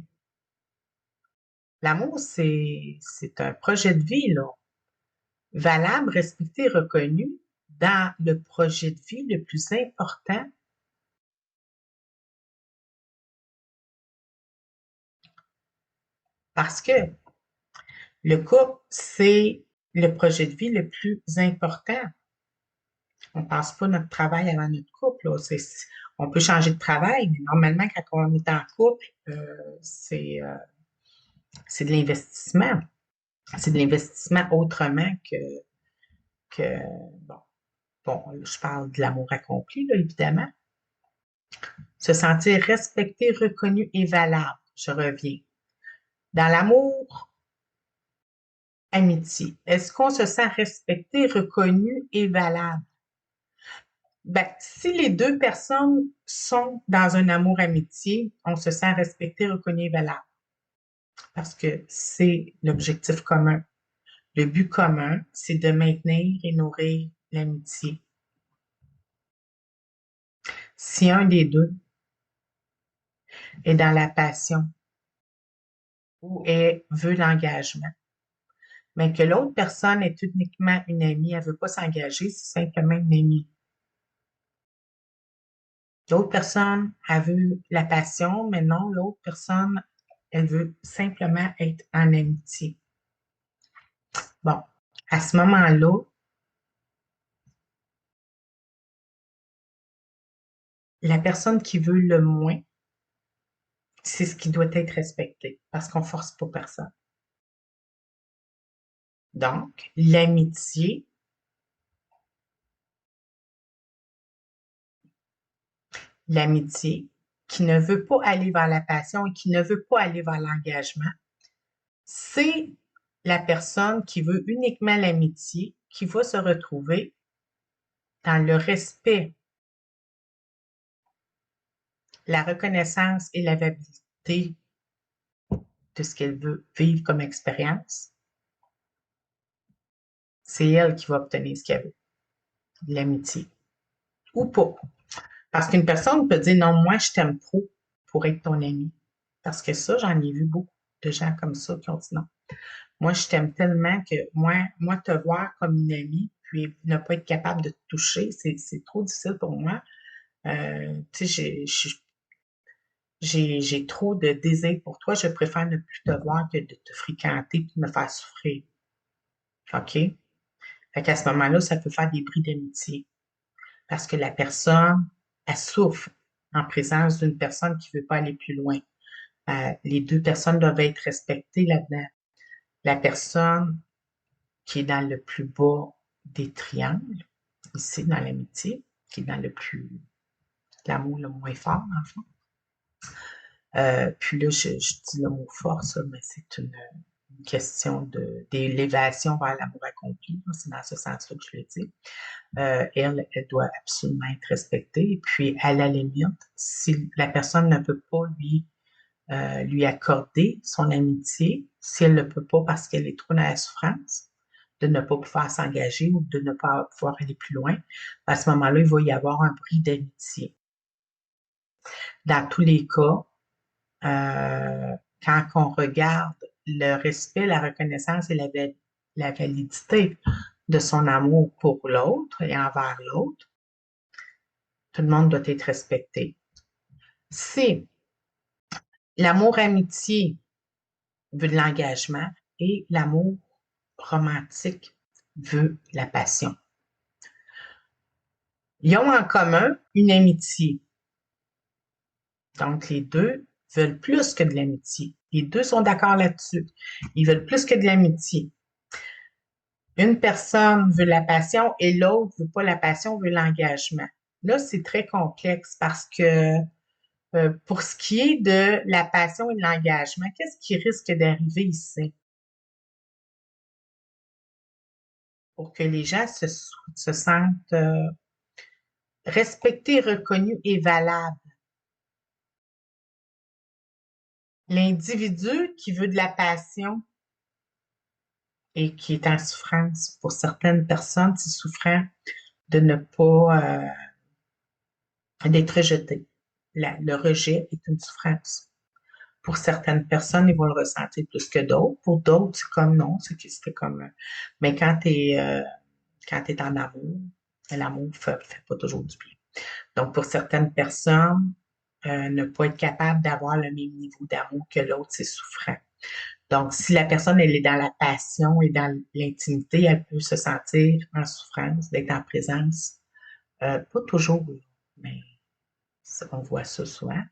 l'amour, c'est un projet de vie, là. Valable, respecté et reconnu dans le projet de vie le plus important parce que le couple, c'est le projet de vie le plus important. On passe pas notre travail avant notre couple, là. On peut changer de travail, mais normalement, quand on est en couple, c'est de l'investissement. C'est de l'investissement autrement que bon, bon, je parle de l'amour accompli, là, évidemment. Se sentir respecté, reconnu et valable. Je reviens. Dans l'amour, amitié, est-ce qu'on se sent respecté, reconnu et valable? Ben, si les deux personnes sont dans un amour amitié, on se sent respecté, reconnu et valable. Parce que c'est l'objectif commun. Le but commun, c'est de maintenir et nourrir l'amitié. Si un des deux est dans la passion ou veut l'engagement, mais que l'autre personne est uniquement une amie, elle veut pas s'engager, c'est simplement une amie. L'autre personne, elle veut la passion, mais non, l'autre personne, elle veut simplement être en amitié. Bon, à ce moment-là, la personne qui veut le moins, c'est ce qui doit être respecté parce qu'on force pas personne. Donc, l'amitié qui ne veut pas aller vers la passion et qui ne veut pas aller vers l'engagement, c'est la personne qui veut uniquement l'amitié, qui va se retrouver dans le respect, la reconnaissance et la validité de ce qu'elle veut vivre comme expérience. C'est elle qui va obtenir ce qu'elle veut, l'amitié. Ou pas. Parce qu'une personne peut dire non, moi, je t'aime trop pour être ton ami. Parce que ça, j'en ai vu beaucoup de gens comme ça qui ont dit non. Moi, je t'aime tellement que moi, te voir comme une amie, puis ne pas être capable de te toucher, c'est trop difficile pour moi. Tu sais, j'ai trop de désir pour toi. Je préfère ne plus te voir que de te fréquenter et de me faire souffrir. OK? Fait qu'à ce moment-là, ça peut faire des bris d'amitié. Parce que la personne, elle souffre en présence d'une personne qui ne veut pas aller plus loin. Les deux personnes doivent être respectées là-dedans. La personne qui est dans le plus bas des triangles, ici dans l'amitié, qui est dans le plus, l'amour le moins fort, en fait. Puis là, je dis le mot force, mais c'est une question d'élévation vers l'amour accompli. C'est dans ce sens-là que je le dis. Elle doit absolument être respectée. Et puis, à la limite, si la personne ne peut pas lui accorder son amitié, si elle ne peut pas parce qu'elle est trop dans la souffrance, de ne pas pouvoir s'engager ou de ne pas pouvoir aller plus loin, à ce moment-là, il va y avoir un bris d'amitié. Dans tous les cas, quand on regarde le respect, la reconnaissance et la validité de son amour pour l'autre et envers l'autre, tout le monde doit être respecté. Si l'amour-amitié veut de l'engagement et l'amour romantique veut la passion. Ils ont en commun une amitié. Donc, les deux veulent plus que de l'amitié. Les deux sont d'accord là-dessus. Ils veulent plus que de l'amitié. Une personne veut la passion et l'autre veut pas la passion, veut l'engagement. Là, c'est très complexe parce que pour ce qui est de la passion et de l'engagement, qu'est-ce qui risque d'arriver ici? Pour que les gens se sentent respectés, reconnus et valables. L'individu qui veut de la passion et qui est en souffrance, pour certaines personnes, c'est souffrant de ne pas d'être rejeté. Le rejet est une souffrance. Pour certaines personnes, ils vont le ressentir plus que d'autres. Pour d'autres, c'est comme non, c'est comme. Mais quand t'es en amour, l'amour fait pas toujours du bien. Donc, pour certaines personnes, ne pas être capable d'avoir le même niveau d'amour que l'autre, c'est souffrant. Donc, si la personne, elle est dans la passion et dans l'intimité, elle peut se sentir en souffrance, d'être en présence. Pas toujours, mais on voit ça souvent.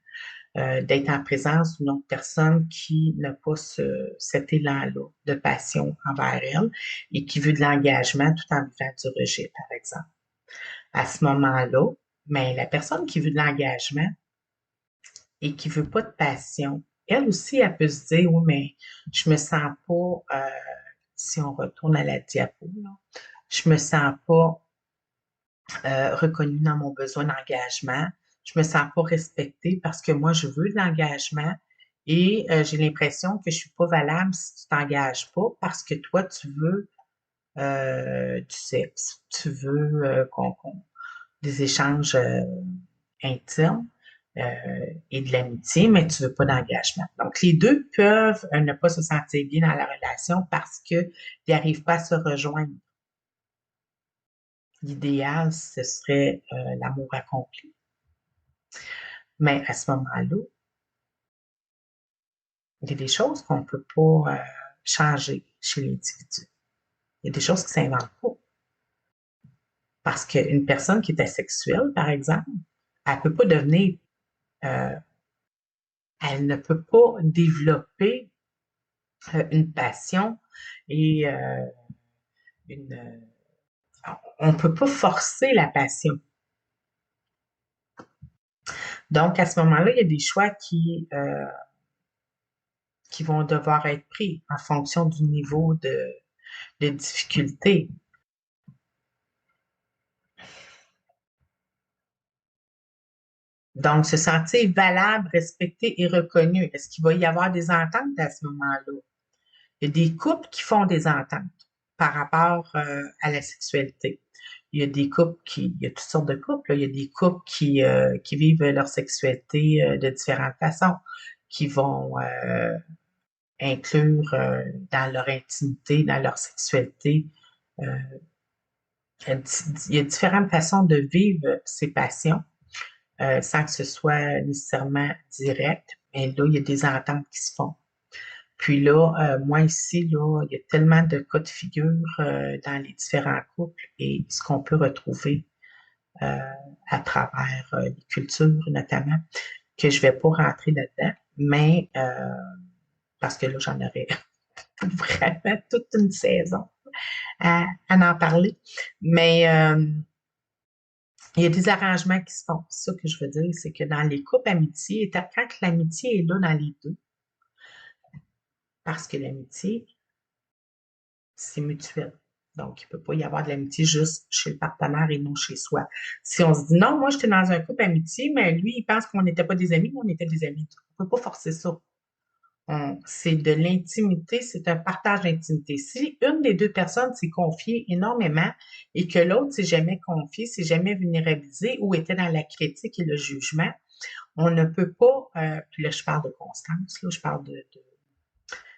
D'être en présence d'une autre personne qui n'a pas cet élan-là de passion envers elle et qui veut de l'engagement tout en vivant du rejet, par exemple. À ce moment-là, mais la personne qui veut de l'engagement et qui veut pas de passion, elle aussi, elle peut se dire, oui, mais je me sens pas, si on retourne à la diapo, là, je me sens pas reconnue dans mon besoin d'engagement. Je me sens pas respectée parce que moi, je veux de l'engagement et j'ai l'impression que je suis pas valable si tu t'engages pas parce que toi, tu veux du sexe, tu veux des échanges intimes et de l'amitié, mais tu veux pas d'engagement. Donc, les deux peuvent ne pas se sentir bien dans la relation parce qu'ils n'arrivent pas à se rejoindre. L'idéal, ce serait l'amour accompli. Mais à ce moment-là, il y a des choses qu'on ne peut pas changer chez l'individu. Il y a des choses qui ne s'inventent pas. Parce qu'une personne qui est asexuelle, par exemple, elle peut pas devenir, euh, elle ne peut pas développer une passion et une, on ne peut pas forcer la passion. Donc, à ce moment-là, il y a des choix qui vont devoir être pris en fonction du niveau de difficulté. Donc, se sentir valable, respecté et reconnu. Est-ce qu'il va y avoir des ententes à ce moment-là? Il y a des couples qui font des ententes par rapport à la sexualité. Il y a des couples il y a toutes sortes de couples, là. Il y a des couples qui vivent leur sexualité de différentes façons, qui vont inclure dans leur intimité, dans leur sexualité. euh, il y a différentes façons de vivre ces passions sans que ce soit nécessairement direct, mais là, il y a des ententes qui se font. Puis là, moi ici, là, il y a tellement de cas de figure dans les différents couples et ce qu'on peut retrouver euh, à travers les cultures notamment, que je vais pas rentrer là-dedans, mais parce que là, j'en aurais vraiment toute une saison à en parler. Mais il y a des arrangements qui se font. C'est ça que je veux dire, c'est que dans les couples amitiés, quand l'amitié est là dans les deux, parce que l'amitié, c'est mutuel. Donc, il ne peut pas y avoir de l'amitié juste chez le partenaire et non chez soi. Si on se dit non, moi j'étais dans un couple amitié, mais lui, il pense qu'on n'était pas des amis, mais on était des amis. On ne peut pas forcer ça. C'est de l'intimité, c'est un partage d'intimité. Si une des deux personnes s'est confiée énormément et que l'autre s'est jamais confiée, s'est jamais vulnérabilisée ou était dans la critique et le jugement, on ne peut pas, puis là je parle de constance, là je parle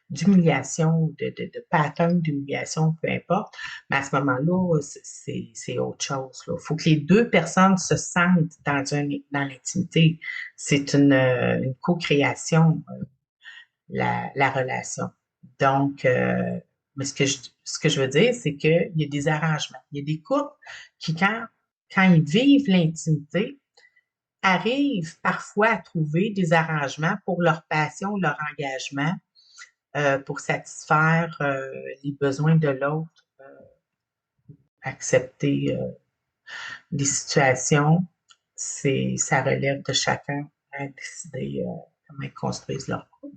d'humiliation, de pattern d'humiliation, peu importe, mais à ce moment-là, c'est autre chose. Il faut que les deux personnes se sentent dans l'intimité. C'est une co-création, la relation. Donc, mais ce que je veux dire, c'est qu'il y a des arrangements. Il y a des couples qui, quand ils vivent l'intimité, arrivent parfois à trouver des arrangements pour leur passion, leur engagement, pour satisfaire les besoins de l'autre, accepter des situations. Ça relève de chacun à décider comment ils construisent leur couple.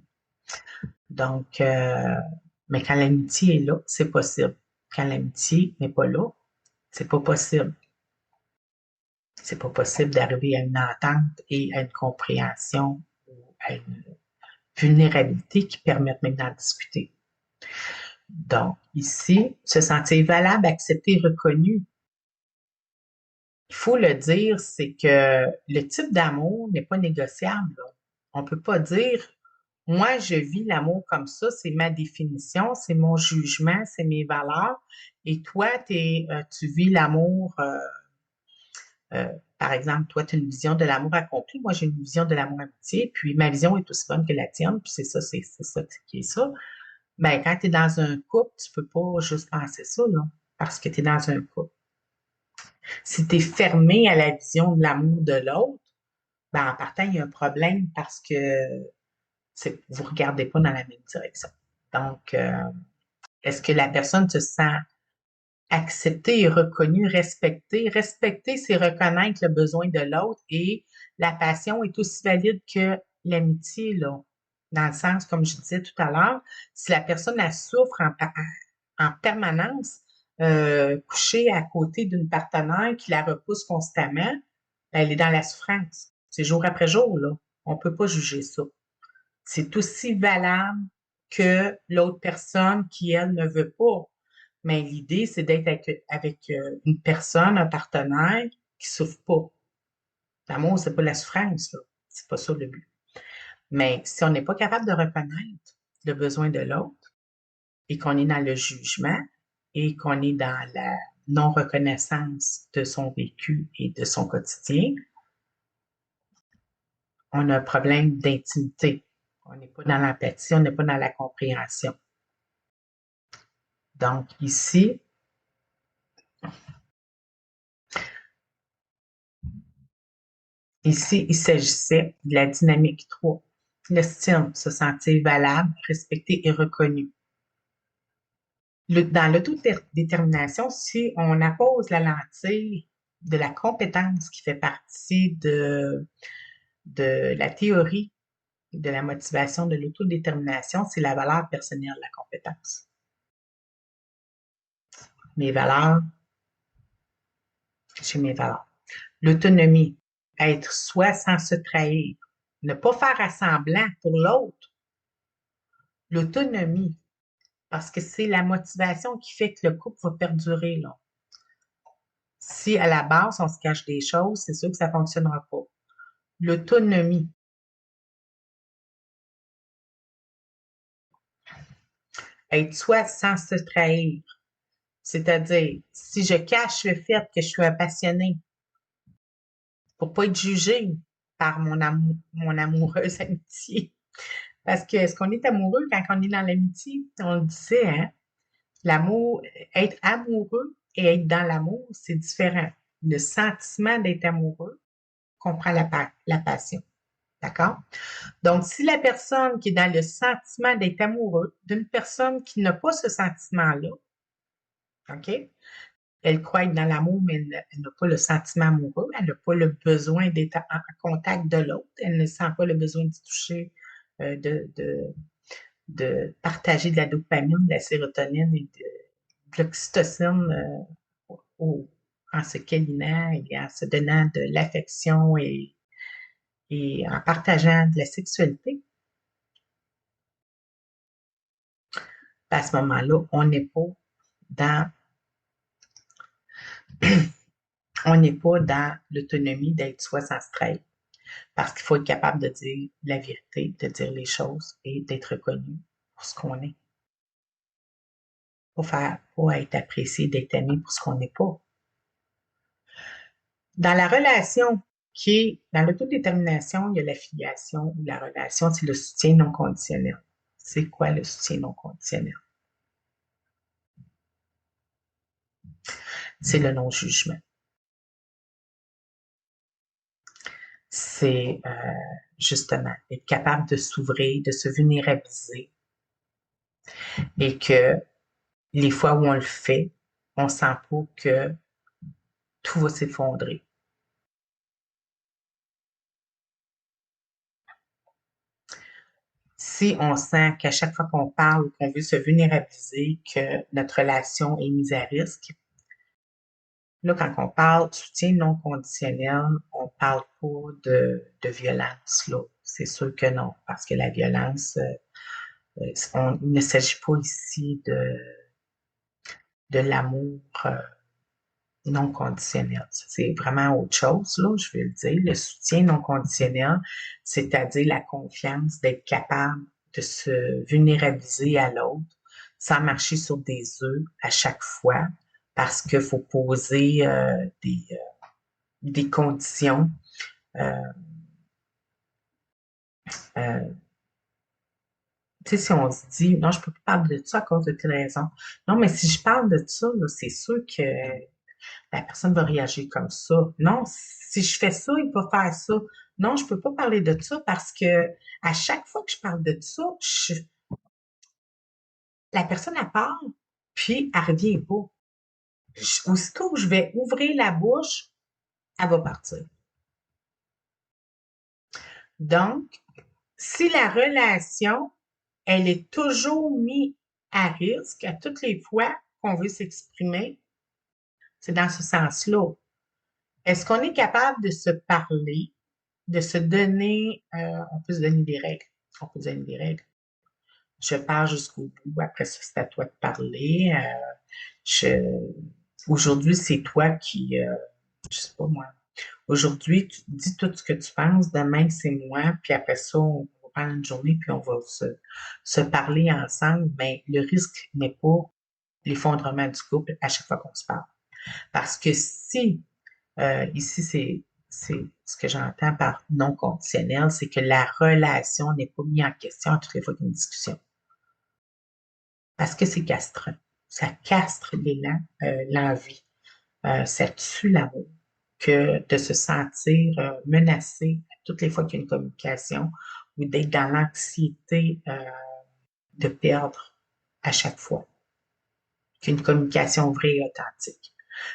Donc, mais quand l'amitié est là, c'est possible. Quand l'amitié n'est pas là, c'est pas possible. C'est pas possible d'arriver à une entente et à une compréhension ou à une vulnérabilité qui permettent même d'en discuter. Donc, ici, se sentir valable, accepté, reconnu. Il faut le dire, c'est que le type d'amour n'est pas négociable, là. On ne peut pas dire, moi, je vis l'amour comme ça, c'est ma définition, c'est mon jugement, c'est mes valeurs, et toi, tu vis l'amour, euh, par exemple, toi, tu as une vision de l'amour accompli, moi, j'ai une vision de l'amour amitié, puis ma vision est aussi bonne que la tienne, puis c'est ça qui est ça. Ben, quand tu es dans un couple, tu peux pas juste penser ça, là, parce que tu es dans un couple. Si tu es fermé à la vision de l'amour de l'autre, ben, en partant, il y a un problème parce que vous ne regardez pas dans la même direction. Donc, est-ce que la personne se sent acceptée et reconnue, respectée? Respecter, c'est reconnaître le besoin de l'autre et la passion est aussi valide que l'amitié, là. Dans le sens, comme je disais tout à l'heure, si la personne elle souffre en permanence, couchée à côté d'une partenaire qui la repousse constamment, ben, elle est dans la souffrance. C'est jour après jour, là. On peut pas juger ça. C'est aussi valable que l'autre personne qui, elle, ne veut pas. Mais l'idée, c'est d'être avec une personne, un partenaire qui souffre pas. L'amour, c'est pas la souffrance, là. C'est pas ça le but. Mais si on n'est pas capable de reconnaître le besoin de l'autre et qu'on est dans le jugement et qu'on est dans la non-reconnaissance de son vécu et de son quotidien, on a un problème d'intimité. On n'est pas dans l'empathie, on n'est pas dans la compréhension. Donc ici, il s'agissait de la dynamique 3. L'estime, se sentir valable, respecté et reconnu. Dans l'autodétermination, si on appose la lentille de la compétence qui fait partie de la théorie de la motivation de l'autodétermination, c'est la valeur personnelle de la compétence. Mes valeurs, j'ai mes valeurs. L'autonomie, être soi sans se trahir, ne pas faire assemblant pour l'autre. L'autonomie, parce que c'est la motivation qui fait que le couple va perdurer, là. Si à la base, on se cache des choses, c'est sûr que ça ne fonctionnera pas. L'autonomie, être soi sans se trahir. C'est-à-dire, si je cache le fait que je suis un passionné pour pas être jugé par mon amoureuse amitié. Parce que est-ce qu'on est amoureux quand on est dans l'amitié? On le disait, hein? L'amour, être amoureux et être dans l'amour, c'est différent. Le sentiment d'être amoureux comprend la passion. D'accord? Donc, si la personne qui est dans le sentiment d'être amoureux d'une personne qui n'a pas ce sentiment-là, OK? Elle croit être dans l'amour, mais elle n'a pas le sentiment amoureux, elle n'a pas le besoin d'être en contact de l'autre, elle ne sent pas le besoin d'y toucher, euh, de, de, de partager de la dopamine, de la sérotonine et de l'oxytocine en se câlinant et en se donnant de l'affection et en partageant de la sexualité. À ce moment-là, on n'est pas dans l'autonomie d'être soi sans stress. Parce qu'il faut être capable de dire la vérité, de dire les choses et d'être reconnu pour ce qu'on est. Pour être apprécié, d'être aimé pour ce qu'on n'est pas. Dans la relation qui est dans l'autodétermination, il y a l'affiliation ou la relation, c'est le soutien non conditionnel. C'est quoi le soutien non conditionnel? C'est le non-jugement. C'est justement être capable de s'ouvrir, de se vulnérabiliser et que les fois où on le fait, on sent pas que tout va s'effondrer. Si on sent qu'à chaque fois qu'on parle ou qu'on veut se vulnérabiliser, que notre relation est mise à risque, là, quand on parle de soutien non conditionnel, on parle pas de violence, là. C'est sûr que non, parce que la violence, il ne s'agit pas ici de l'amour non conditionnel. C'est vraiment autre chose, là, je vais le dire. Le soutien non conditionnel, c'est-à-dire la confiance, d'être capable de se vulnérabiliser à l'autre sans marcher sur des œufs à chaque fois, parce qu'il faut poser des conditions. Euh, euh, Tu sais, si on se dit, non, je peux pas parler de ça à cause de telle raison. Non, mais si je parle de ça, là, c'est sûr que la personne va réagir comme ça. Non, si je fais ça, il va faire ça. Non, je peux pas parler de ça parce que à chaque fois que je parle de ça, la personne, elle parle, puis elle revient pas. Aussitôt que je vais ouvrir la bouche, elle va partir. Donc, si la relation, elle est toujours mise à risque à toutes les fois qu'on veut s'exprimer, c'est dans ce sens-là. Est-ce qu'on est capable de se parler, de se donner, on peut se donner des règles. On peut se donner des règles. Je pars jusqu'au bout. Après ça, c'est à toi de parler. Aujourd'hui, c'est toi qui, je sais pas moi. Aujourd'hui, tu dis tout ce que tu penses. Demain, c'est moi. Puis après ça, on va prendre une journée puis on va se parler ensemble. Mais le risque n'est pas l'effondrement du couple à chaque fois qu'on se parle. Parce que si ici, c'est ce que j'entends par non conditionnel, c'est que la relation n'est pas mise en question à toutes les fois qu'il y a une discussion. Parce que c'est castrant. Ça castre l'élan, l'envie. Ça tue l'amour que de se sentir menacé à toutes les fois qu'il y a une communication ou d'être dans l'anxiété de perdre à chaque fois qu'une communication vraie et authentique.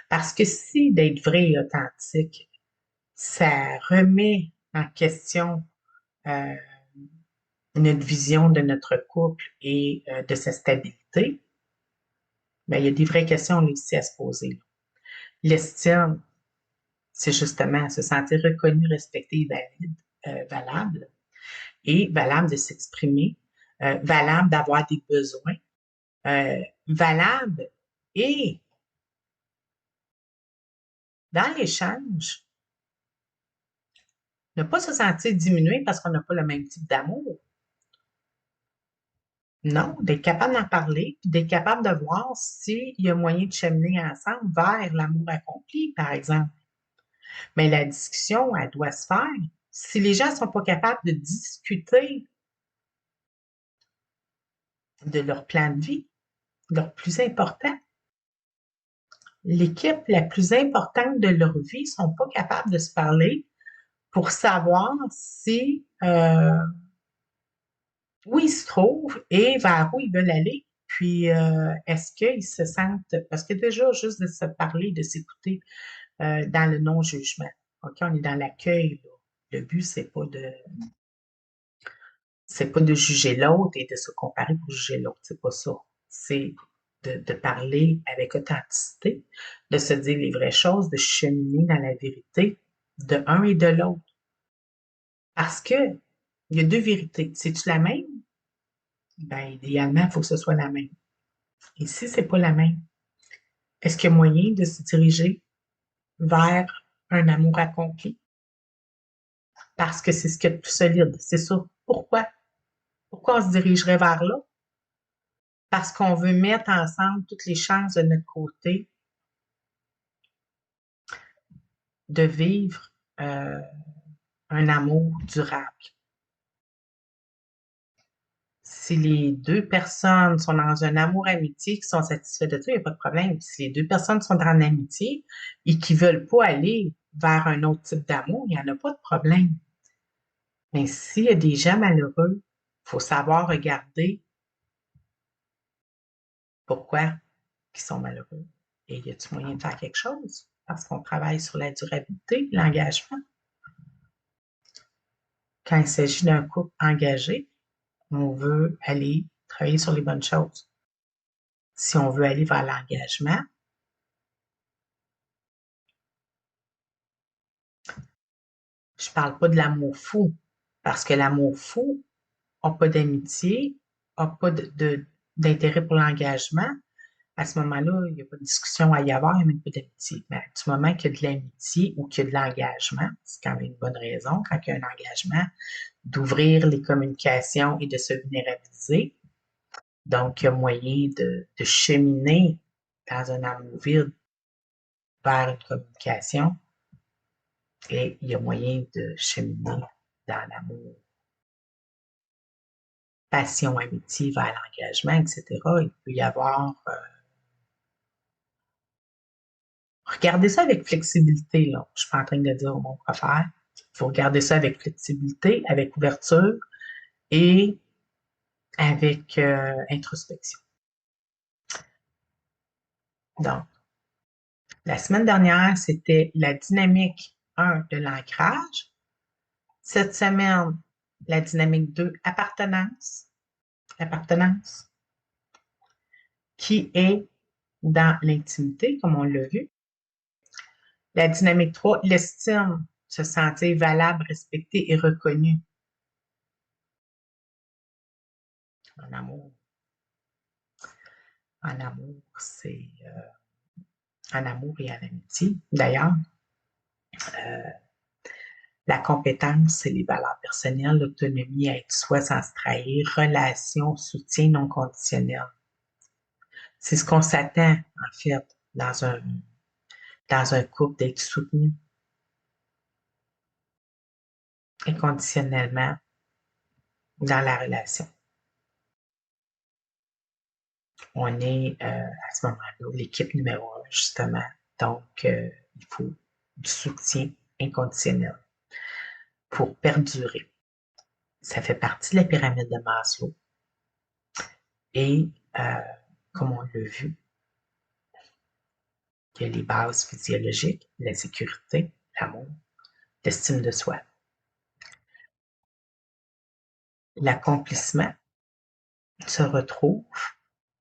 Parce que si d'être vrai et authentique, ça remet en question euh, notre vision de notre couple et de sa stabilité, ben, il y a des vraies questions là, ici à se poser. L'estime, c'est justement se sentir reconnu, respecté et valide, valable, et valable de s'exprimer, valable d'avoir des besoins, valable et dans l'échange, ne pas se sentir diminué parce qu'on n'a pas le même type d'amour. Non, d'être capable d'en parler, puis d'être capable de voir s'il y a moyen de cheminer ensemble vers l'amour accompli, par exemple. Mais la discussion, elle doit se faire. Si les gens ne sont pas capables de discuter de leur plan de vie, leur plus important, l'équipe la plus importante de leur vie ne sont pas capables de se parler pour savoir si où ils se trouvent et vers où ils veulent aller. Puis, est-ce qu'ils se sentent, parce que déjà, juste de se parler, de s'écouter dans le non-jugement. OK, on est dans l'accueil, là. Le but, c'est pas de juger l'autre et de se comparer pour juger l'autre. C'est pas ça. C'est de parler avec authenticité, de se dire les vraies choses, de cheminer dans la vérité de un et de l'autre. Parce que il y a deux vérités. C'est-tu la même? Ben, idéalement, il faut que ce soit la même. Et si c'est pas la même, est-ce qu'il y a moyen de se diriger vers un amour accompli? Parce que c'est ce qu'il y a de plus solide, c'est ça. Pourquoi? Pourquoi on se dirigerait vers là? Parce qu'on veut mettre ensemble toutes les chances de notre côté de vivre un amour durable. Si les deux personnes sont dans un amour amitié, qui sont satisfaits de tout, il n'y a pas de problème. Si les deux personnes sont en amitié et qui ne veulent pas aller vers un autre type d'amour, il n'y en a pas de problème. Mais s'il y a des gens malheureux, il faut savoir regarder pourquoi ils sont malheureux. Et y a-t-il moyen de faire quelque chose? Parce qu'on travaille sur la durabilité, l'engagement. Quand il s'agit d'un couple engagé, on veut aller travailler sur les bonnes choses. Si on veut aller vers l'engagement, je parle pas de l'amour fou, parce que l'amour fou n'a pas d'amitié, n'a pas d'intérêt pour l'engagement. À ce moment-là, il n'y a pas de discussion à y avoir, il n'y a même pas d'amitié. Mais du moment qu'il y a de l'amitié ou qu'il y a de l'engagement, c'est quand même une bonne raison, quand il y a un engagement, d'ouvrir les communications et de se vulnérabiliser. Donc, il y a moyen de cheminer dans un amour vide vers une communication et il y a moyen de cheminer dans l'amour, passion, amitié vers l'engagement, etc. Il peut y avoir... regardez ça avec flexibilité, là. Je suis pas en train de dire au monde quoi faire. Il faut regarder ça avec flexibilité, avec ouverture et avec introspection. Donc, la semaine dernière, c'était la dynamique 1 de l'ancrage. Cette semaine, la dynamique 2, appartenance. Appartenance, qui est dans l'intimité, comme on l'a vu. La dynamique 3, l'estime, se sentir valable, respecté et reconnu en amour. En amour, c'est en amour et en amitié. D'ailleurs, la compétence, c'est les valeurs personnelles, l'autonomie, être soi sans se trahir, relation, soutien non conditionnel. C'est ce qu'on s'attend, en fait, dans un couple, d'être soutenu inconditionnellement dans la relation. On est à ce moment-là l'équipe numéro un, justement. Donc, il faut du soutien inconditionnel pour perdurer. Ça fait partie de la pyramide de Maslow. Et, comme on l'a vu, il y a les bases physiologiques, la sécurité, l'amour, l'estime de soi. L'accomplissement se retrouve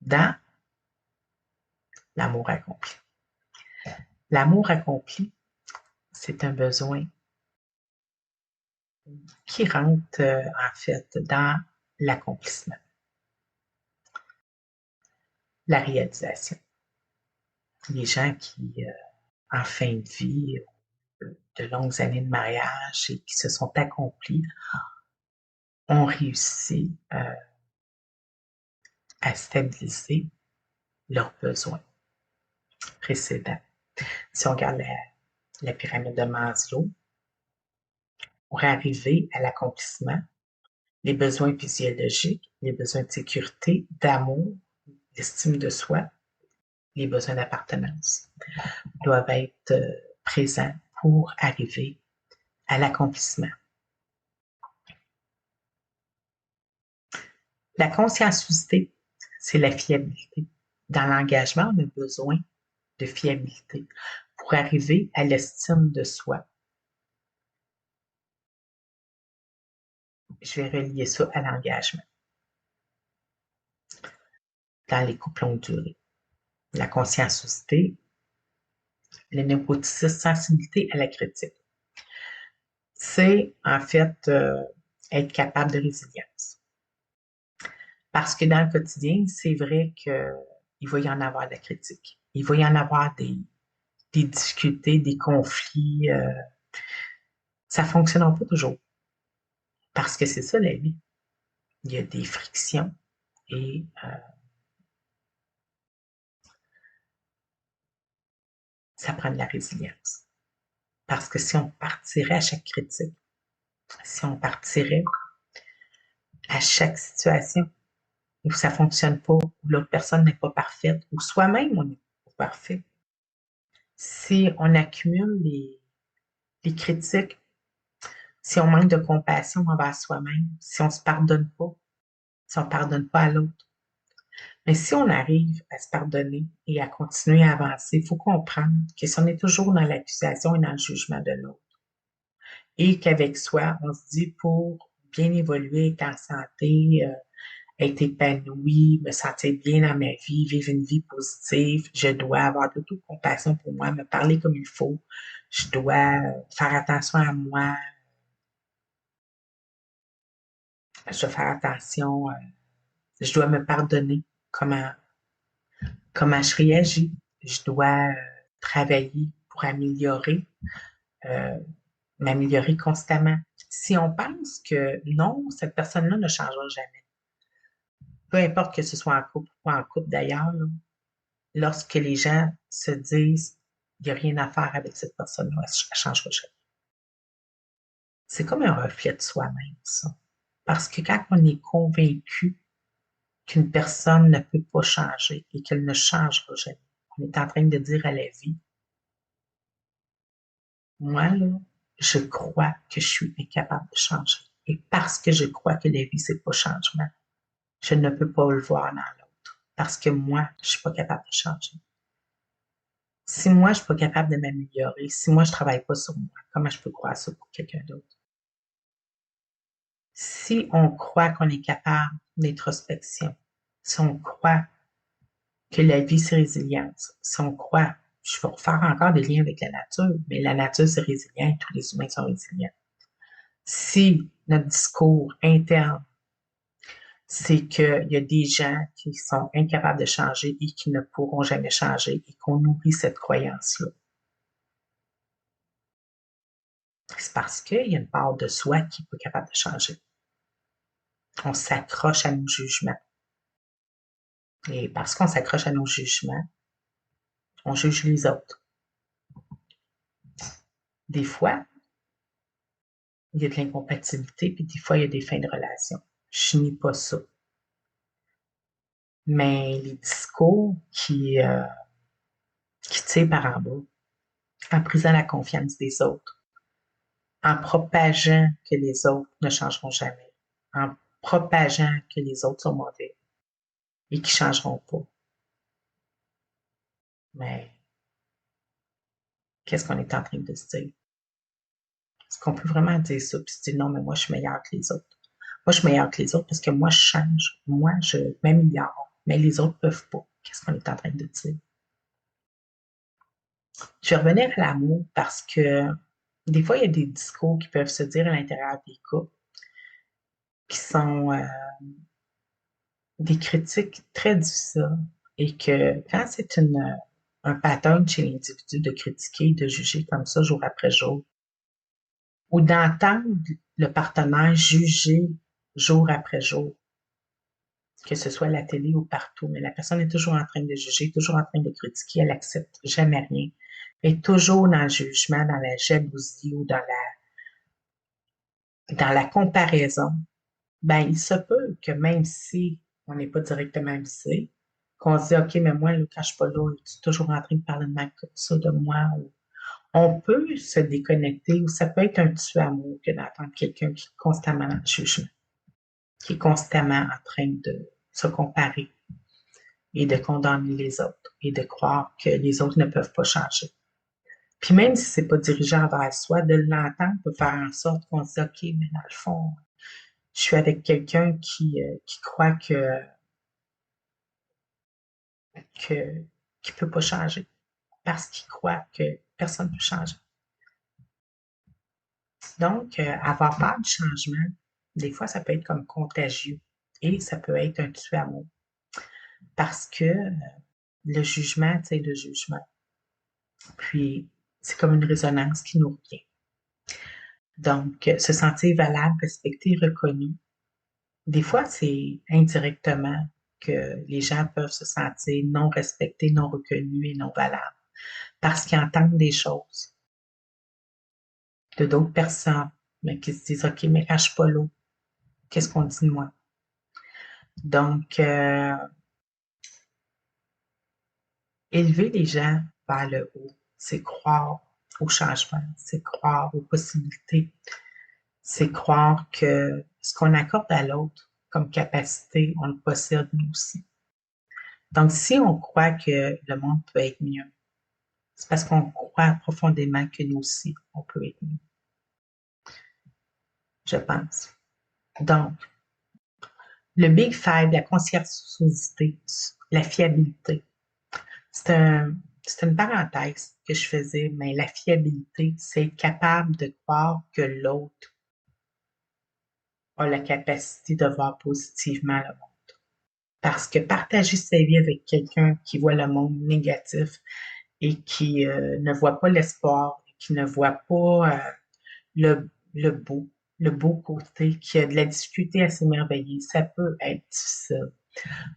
dans l'amour accompli. L'amour accompli, c'est un besoin qui rentre en fait dans l'accomplissement, la réalisation. Les gens qui, en fin de vie, de longues années de mariage et qui se sont accomplis, ont réussi à stabiliser leurs besoins précédents. Si on regarde la pyramide de Maslow, pour arriver à l'accomplissement, les besoins physiologiques, les besoins de sécurité, d'amour, d'estime de soi, les besoins d'appartenance doivent être présents pour arriver à l'accomplissement. La conscienciosité, c'est la fiabilité. Dans l'engagement, on a besoin de fiabilité pour arriver à l'estime de soi. Je vais relier ça à l'engagement. Dans les couples longue durée, la conscienciosité, le neuroticisme, sensibilité à la critique. C'est en fait être capable de résilience. Parce que dans le quotidien, c'est vrai qu'il va y en avoir de la critique. Il va y en avoir des difficultés, des conflits. Ça ne fonctionnera pas toujours. Parce que c'est ça la vie. Il y a des frictions et ça prend de la résilience. Parce que si on partirait à chaque critique, si on partirait à chaque situation où ça ne fonctionne pas, où l'autre personne n'est pas parfaite, où soi-même on n'est pas parfait, si on accumule les critiques, si on manque de compassion envers soi-même, si on ne se pardonne pas, si on ne pardonne pas à l'autre. Mais si on arrive à se pardonner et à continuer à avancer, il faut comprendre que si on est toujours dans l'accusation et dans le jugement de l'autre, et qu'avec soi, on se dit pour bien évoluer, être en santé, être épanoui, me sentir bien dans ma vie, vivre une vie positive, je dois avoir de toute compassion pour moi, me parler comme il faut, je dois faire attention à moi, je dois faire attention, je dois me pardonner comment je réagis, je dois travailler pour euh, m'améliorer constamment. Si on pense que non, cette personne-là ne changera jamais, peu importe que ce soit en couple ou pas en couple d'ailleurs, là, lorsque les gens se disent il n'y a rien à faire avec cette personne-là, elle ne changera jamais. C'est comme un reflet de soi-même, ça. Parce que quand on est convaincu qu'une personne ne peut pas changer et qu'elle ne changera jamais, on est en train de dire à la vie, moi, là, je crois que je suis incapable de changer. Et parce que je crois que la vie, c'est pas changement, je ne peux pas le voir dans l'autre. Parce que moi, je suis pas capable de changer. Si moi, je suis pas capable de m'améliorer, si moi, je travaille pas sur moi, comment je peux croire ça pour quelqu'un d'autre? Si on croit qu'on est capable d'introspection, si on croit que la vie, c'est résilience, si on croit, je vais refaire encore des liens avec la nature, mais la nature, c'est résilient, tous les humains sont résilients. Si notre discours interne, c'est qu'il y a des gens qui sont incapables de changer et qui ne pourront jamais changer et qu'on nourrit cette croyance-là, c'est parce qu'il y a une part de soi qui n'est pas capable de changer. On s'accroche à nos jugements. Et parce qu'on s'accroche à nos jugements, on juge les autres. Des fois, il y a de l'incompatibilité, puis des fois, il y a des fins de relation. Je nie pas ça. Mais les discours qui tirent par en bas, en brisant la confiance des autres, en propageant que les autres ne changeront jamais, en propageant que les autres sont mauvais et qui ne changeront pas. Mais qu'est-ce qu'on est en train de se dire? Est-ce qu'on peut vraiment dire ça puis se dire non, mais moi, je suis meilleur que les autres? Moi, je suis meilleure que les autres parce que moi, je change. Moi, je m'améliore. Mais les autres ne peuvent pas. Qu'est-ce qu'on est en train de dire? Je vais revenir à l'amour parce que des fois, il y a des discours qui peuvent se dire à l'intérieur des couples qui sont des critiques très difficiles et que quand c'est un pattern chez l'individu de critiquer, de juger comme ça jour après jour, ou d'entendre le partenaire juger jour après jour, que ce soit à la télé ou partout, mais la personne est toujours en train de juger, toujours en train de critiquer, elle accepte jamais rien, elle est toujours dans le jugement, dans la jalousie ou dans la comparaison. Ben, il se peut que même si on n'est pas directement visé, qu'on se dit, OK, mais moi, là, quand je suis pas là, tu es toujours en train de parler de mal comme ça de moi. On peut se déconnecter ou ça peut être un tue-amour que d'entendre quelqu'un qui est constamment dans le jugement, qui est constamment en train de se comparer et de condamner les autres et de croire que les autres ne peuvent pas changer. Puis même si c'est pas dirigé envers soi, de l'entendre peut faire en sorte qu'on se dit, OK, mais dans le fond, je suis avec quelqu'un qui croit que, qu'il peut pas changer parce qu'il croit que personne ne peut changer. Donc, avoir peur du changement, des fois, ça peut être comme contagieux et ça peut être un tue-amour parce que le jugement, tu sais, le jugement. Puis, c'est comme une résonance qui nous revient. Donc, se sentir valable, respecté, reconnu. Des fois, c'est indirectement que les gens peuvent se sentir non respectés, non reconnus et non valables parce qu'ils entendent des choses de d'autres personnes, mais qui se disent, OK, mais quand je suis pas là, qu'est-ce qu'on dit de moi? Donc, élever les gens vers le haut, c'est croire au changement, c'est croire aux possibilités, c'est croire que ce qu'on accorde à l'autre comme capacité, on le possède nous aussi. Donc, si on croit que le monde peut être mieux, c'est parce qu'on croit profondément que nous aussi, on peut être mieux, je pense. Donc, le Big Five, la conscienciosité, la fiabilité, c'est c'est une parenthèse que je faisais, mais la fiabilité, c'est être capable de croire que l'autre a la capacité de voir positivement le monde. Parce que partager sa vie avec quelqu'un qui voit le monde négatif et qui ne voit pas l'espoir, qui ne voit pas le beau, le beau côté, qui a de la difficulté à s'émerveiller, ça peut être difficile.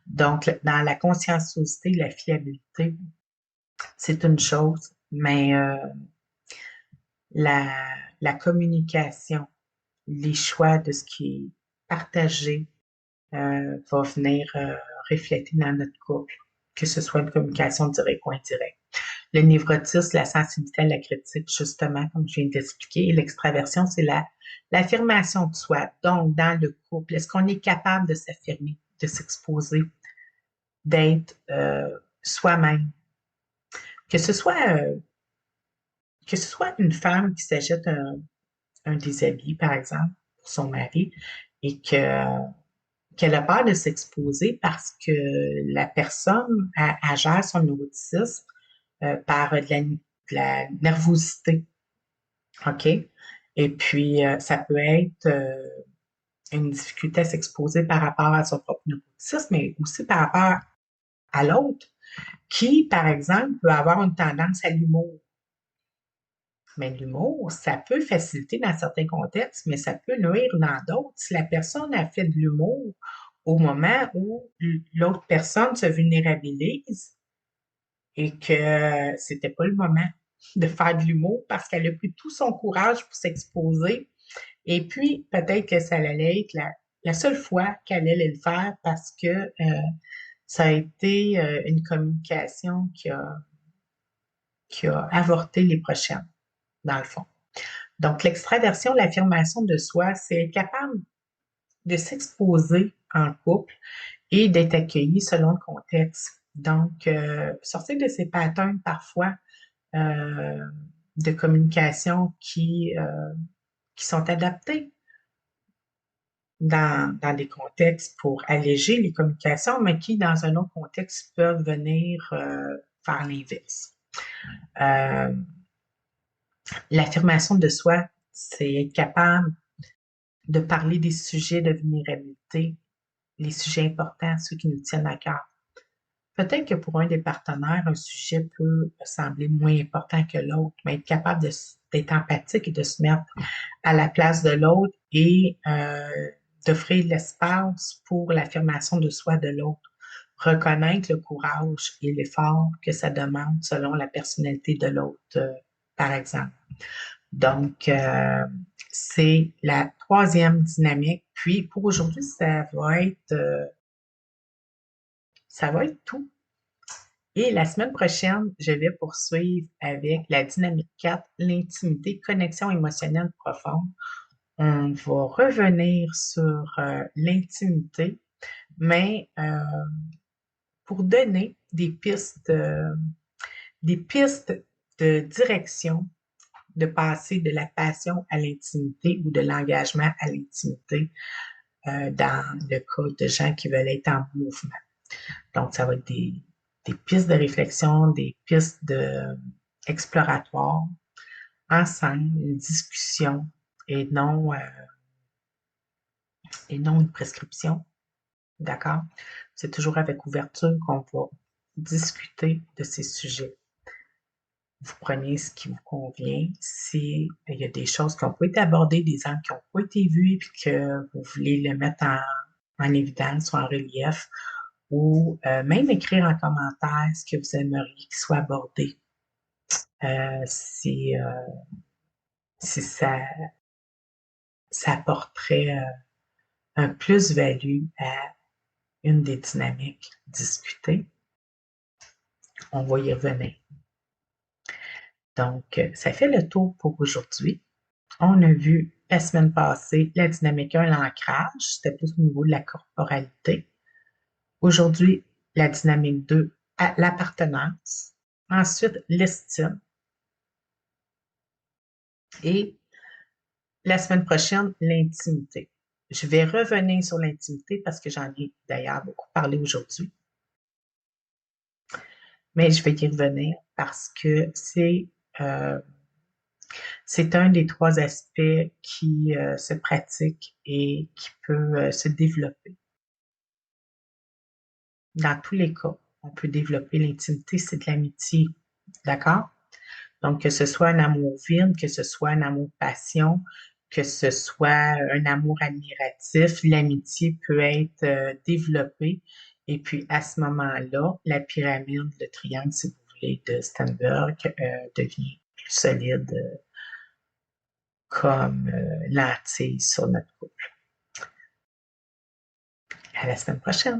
Donc, dans la conscienciosité, la fiabilité, c'est une chose, mais la, la communication, les choix de ce qui est partagé va venir refléter dans notre couple, que ce soit une communication directe ou indirecte. Le névrotisme, la sensibilité à la critique, justement, comme je viens d'expliquer, et l'extraversion, c'est l'affirmation de soi. Donc, dans le couple, est-ce qu'on est capable de s'affirmer, de s'exposer, d'être soi-même? Que ce soit que ce soit une femme qui s'achète un déshabillé, par exemple, pour son mari, et qu'elle a peur de s'exposer parce que la personne elle gère son neuroticisme par de la nervosité. OK? Et puis, ça peut être une difficulté à s'exposer par rapport à son propre neuroticisme, mais aussi par rapport à l'autre, qui, par exemple, peut avoir une tendance à l'humour. Mais l'humour, ça peut faciliter dans certains contextes, mais ça peut nuire dans d'autres. Si la personne a fait de l'humour au moment où l'autre personne se vulnérabilise et que c'était pas le moment de faire de l'humour parce qu'elle a pris tout son courage pour s'exposer. Et puis, peut-être que ça allait être la seule fois qu'elle allait le faire parce que ça a été une communication qui a avorté les prochaines, dans le fond. Donc, l'extraversion, l'affirmation de soi, c'est être capable de s'exposer en couple et d'être accueilli selon le contexte. Donc, sortir de ces patterns parfois euh, de communication qui sont adaptés dans des contextes pour alléger les communications, mais qui, dans un autre contexte, peuvent venir faire l'inverse. L'affirmation de soi, c'est être capable de parler des sujets de vulnérabilité, les sujets importants, ceux qui nous tiennent à cœur. Peut-être que pour un des partenaires, un sujet peut sembler moins important que l'autre, mais être capable d'être empathique et de se mettre à la place de l'autre et d'offrir l'espace pour l'affirmation de soi de l'autre. Reconnaître le courage et l'effort que ça demande selon la personnalité de l'autre, par exemple. Donc, c'est la troisième dynamique. Puis, pour aujourd'hui, ça va être tout. Et la semaine prochaine, je vais poursuivre avec la dynamique 4, l'intimité, connexion émotionnelle profonde. On va revenir sur l'intimité, mais pour donner des pistes de direction, de passer de la passion à l'intimité ou de l'engagement à l'intimité dans le cas de gens qui veulent être en mouvement. Donc, ça va être des pistes de réflexion, des pistes exploratoires, ensemble, une discussion et non, une prescription. D'accord? C'est toujours avec ouverture qu'on va discuter de ces sujets. Vous prenez ce qui vous convient. Si il y a des choses qui n'ont pas été abordées, des angles qui n'ont pas été vus, puis que vous voulez le mettre en évidence ou en relief, ou même écrire en commentaire ce que vous aimeriez qu'il soit abordé. Si ça apporterait un plus-value à une des dynamiques discutées, on va y revenir. Donc, ça fait le tour pour aujourd'hui. On a vu la semaine passée la dynamique 1, l'ancrage, c'était plus au niveau de la corporalité. Aujourd'hui, la dynamique 2, l'appartenance. Ensuite, l'estime. Et la semaine prochaine, l'intimité. Je vais revenir sur l'intimité parce que j'en ai d'ailleurs beaucoup parlé aujourd'hui. Mais je vais y revenir parce que c'est un des trois aspects qui se pratique et qui peut se développer. Dans tous les cas, on peut développer l'intimité, c'est de l'amitié. D'accord? Donc, que ce soit un amour vide, que ce soit un amour passion, que ce soit un amour admiratif, l'amitié peut être développée. Et puis, à ce moment-là, la pyramide, le triangle, si vous voulez, de Sternberg devient plus solide comme lentille sur notre couple. À la semaine prochaine.